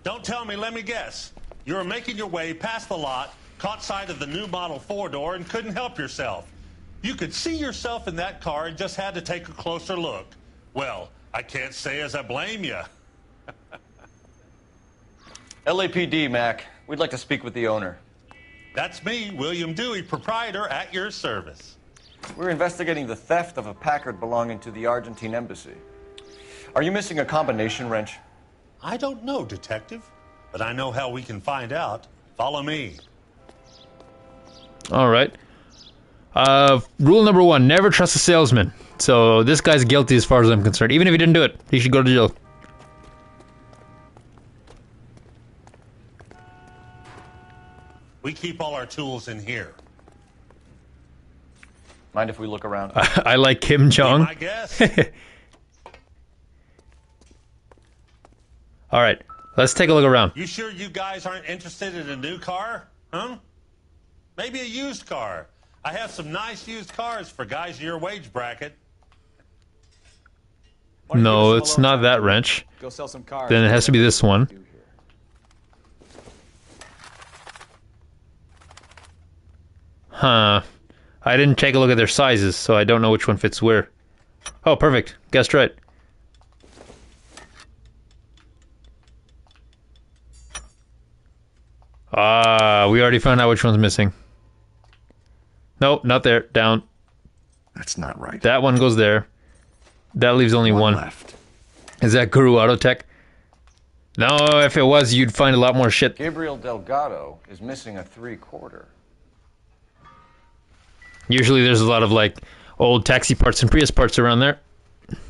Don't tell me, let me guess. You were making your way past the lot, caught sight of the new model 4-door, and couldn't help yourself. You could see yourself in that car and just had to take a closer look. Well, I can't say as I blame you. LAPD, Mac. We'd like to speak with the owner. That's me, William Dewey, proprietor, at your service. We're investigating the theft of a Packard belonging to the Argentine embassy. Are you missing a combination wrench? I don't know, Detective, but I know how we can find out. Follow me. All right. Rule number 1, never trust a salesman. So this guy's guilty as far as I'm concerned. Even if he didn't do it, he should go to jail. We keep all our tools in here. Mind if we look around? I like Kim Jong. I guess. All right, let's take a look around. You sure you guys aren't interested in a new car? Huh? Maybe a used car. I have some nice used cars for guys in your wage bracket. No, it's not that wrench. Go sell some cars. Then it has to be this one. Huh. I didn't take a look at their sizes, so I don't know which one fits where. Oh, perfect. Guessed right. Ah, we already found out which one's missing. Nope, not there. Down. That's not right. That one goes there. That leaves only one left. Is that Guru Auto Tech? No, if it was, you'd find a lot more shit. Gabriel Delgado is missing a 3/4. Usually there's a lot of, like, old taxi parts and Prius parts around there.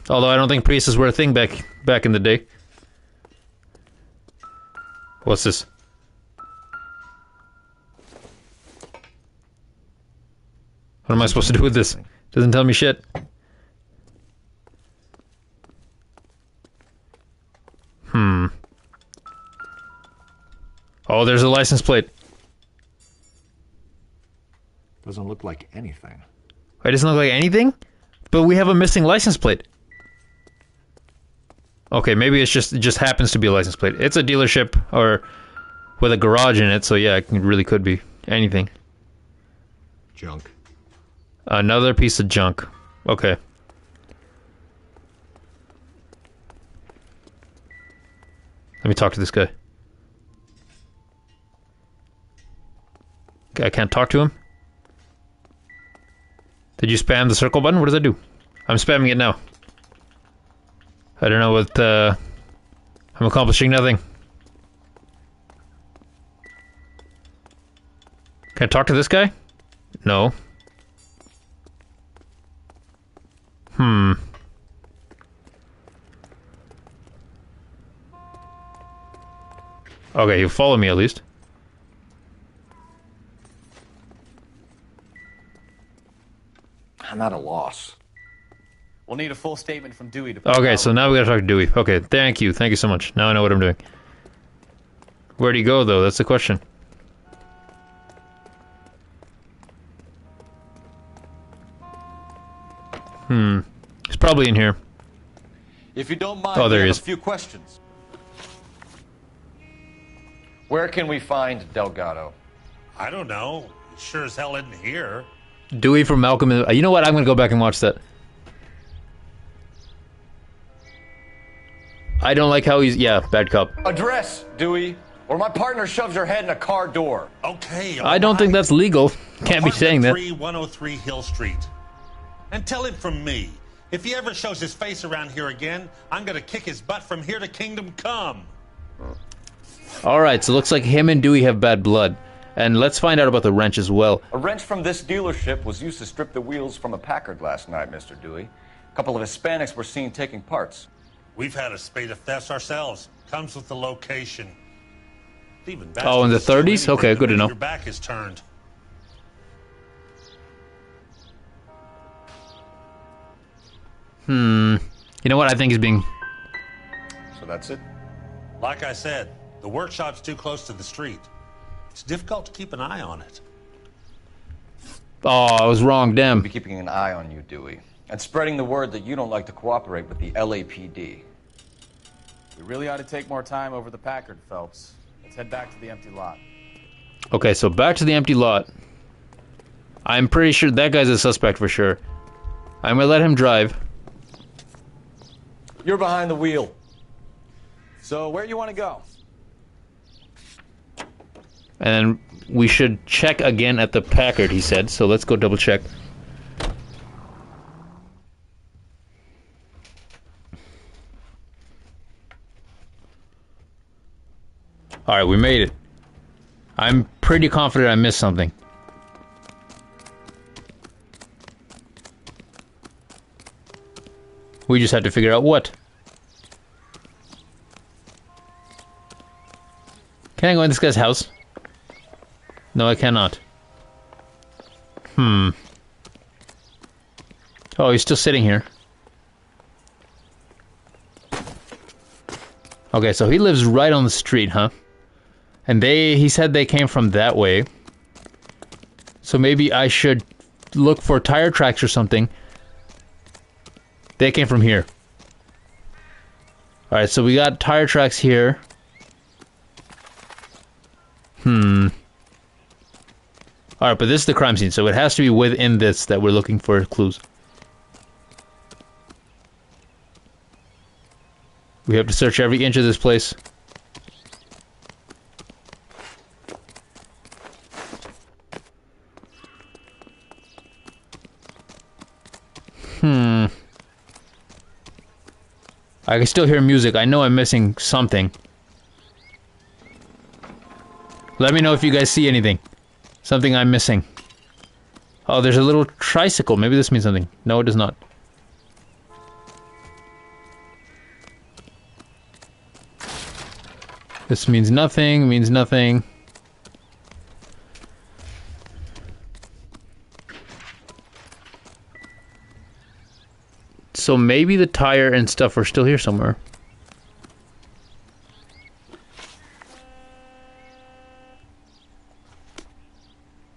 Although I don't think Priuses were a thing back in the day. What's this? What am I supposed to do with this? Doesn't tell me shit. Oh, there's a license plate. Doesn't look like anything. It doesn't look like anything? But we have a missing license plate. Okay, maybe it just happens to be a license plate. It's a dealership or with a garage in it, so yeah, it really could be anything. Junk. Another piece of junk. Okay. Let me talk to this guy. Okay, I can't talk to him. Did you spam the circle button? What does that do? I'm spamming it now. I don't know what, I'm accomplishing nothing. Can I talk to this guy? No. Okay, he'll follow me at least. I'm at a loss. We'll need a full statement from Dewey to... Okay, so now we gotta talk to Dewey. Okay, thank you so much. Now I know what I'm doing. Where'd he go, though? That's the question. He's probably in here. If you don't mind, Oh, there we he have is. a few questions. Where can we find Delgado? I don't know. He sure as hell isn't here. Dewey from Malcolm. You know what? I'm gonna go back and watch that. I don't like how he's... Yeah, bad cop. Address, Dewey, or my partner shoves your head in a car door. Okay, I don't think that's legal. Can't be saying that. 103 Hill Street. And tell him from me, if he ever shows his face around here again, I'm gonna kick his butt from here to Kingdom Come. Alright, so looks like him and Dewey have bad blood. And let's find out about the wrench as well. A wrench from this dealership was used to strip the wheels from a Packard last night, Mr. Dewey. A couple of Hispanics were seen taking parts. We've had a spate of thefts ourselves. Comes with the location. Even Oh, in the 30s? Okay, good to know. Your back is turned. You know what? I think he's being... So that's it? Like I said, the workshop's too close to the street. It's difficult to keep an eye on it. Oh, I was wrong, damn. We'll be keeping an eye on you, Dewey. And spreading the word that you don't like to cooperate with the LAPD. We really ought to take more time over the Packard, Phelps. Let's head back to the empty lot. Okay, so back to the empty lot. I'm pretty sure that guy's a suspect for sure. I'm gonna let him drive. You're behind the wheel. So, where do you want to go? And we should check again at the Packard, he said. So let's go double check. Alright, we made it. I'm pretty confident I missed something. We just have to figure out what. Can I go in this guy's house? No, I cannot. Oh, he's still sitting here. Okay, so he lives right on the street, huh? And he said they came from that way. So maybe I should look for tire tracks or something. They came from here. Alright, so we got tire tracks here. Alright, but this is the crime scene, so it has to be within this that we're looking for clues. We have to search every inch of this place. I can still hear music. I know I'm missing something. Let me know if you guys see anything. Something I'm missing. Oh, there's a little tricycle. Maybe this means something. No, it does not. This means nothing, means nothing. So maybe the tire and stuff are still here somewhere.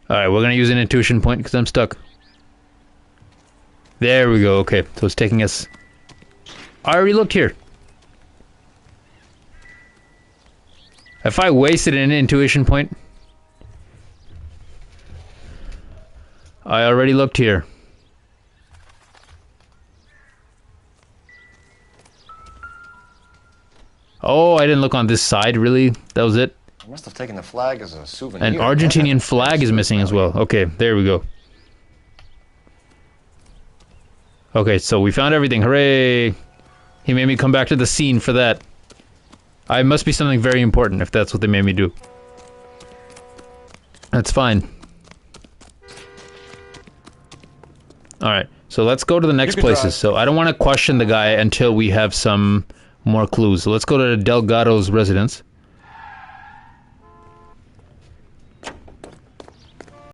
Alright, we're gonna use an intuition point because I'm stuck. There we go, okay. So it's taking us... I already looked here. If I wasted an intuition point... I already looked here. Oh, I didn't look on this side, really? That was it? I must have taken the flag as a souvenir. An Argentinian flag is missing as well. Okay, there we go. Okay, so we found everything. Hooray! He made me come back to the scene for that. I must be something very important if that's what they made me do. That's fine. Alright, so let's go to the next places. So I don't want to question the guy until we have some more clues. So let's go to Delgado's residence.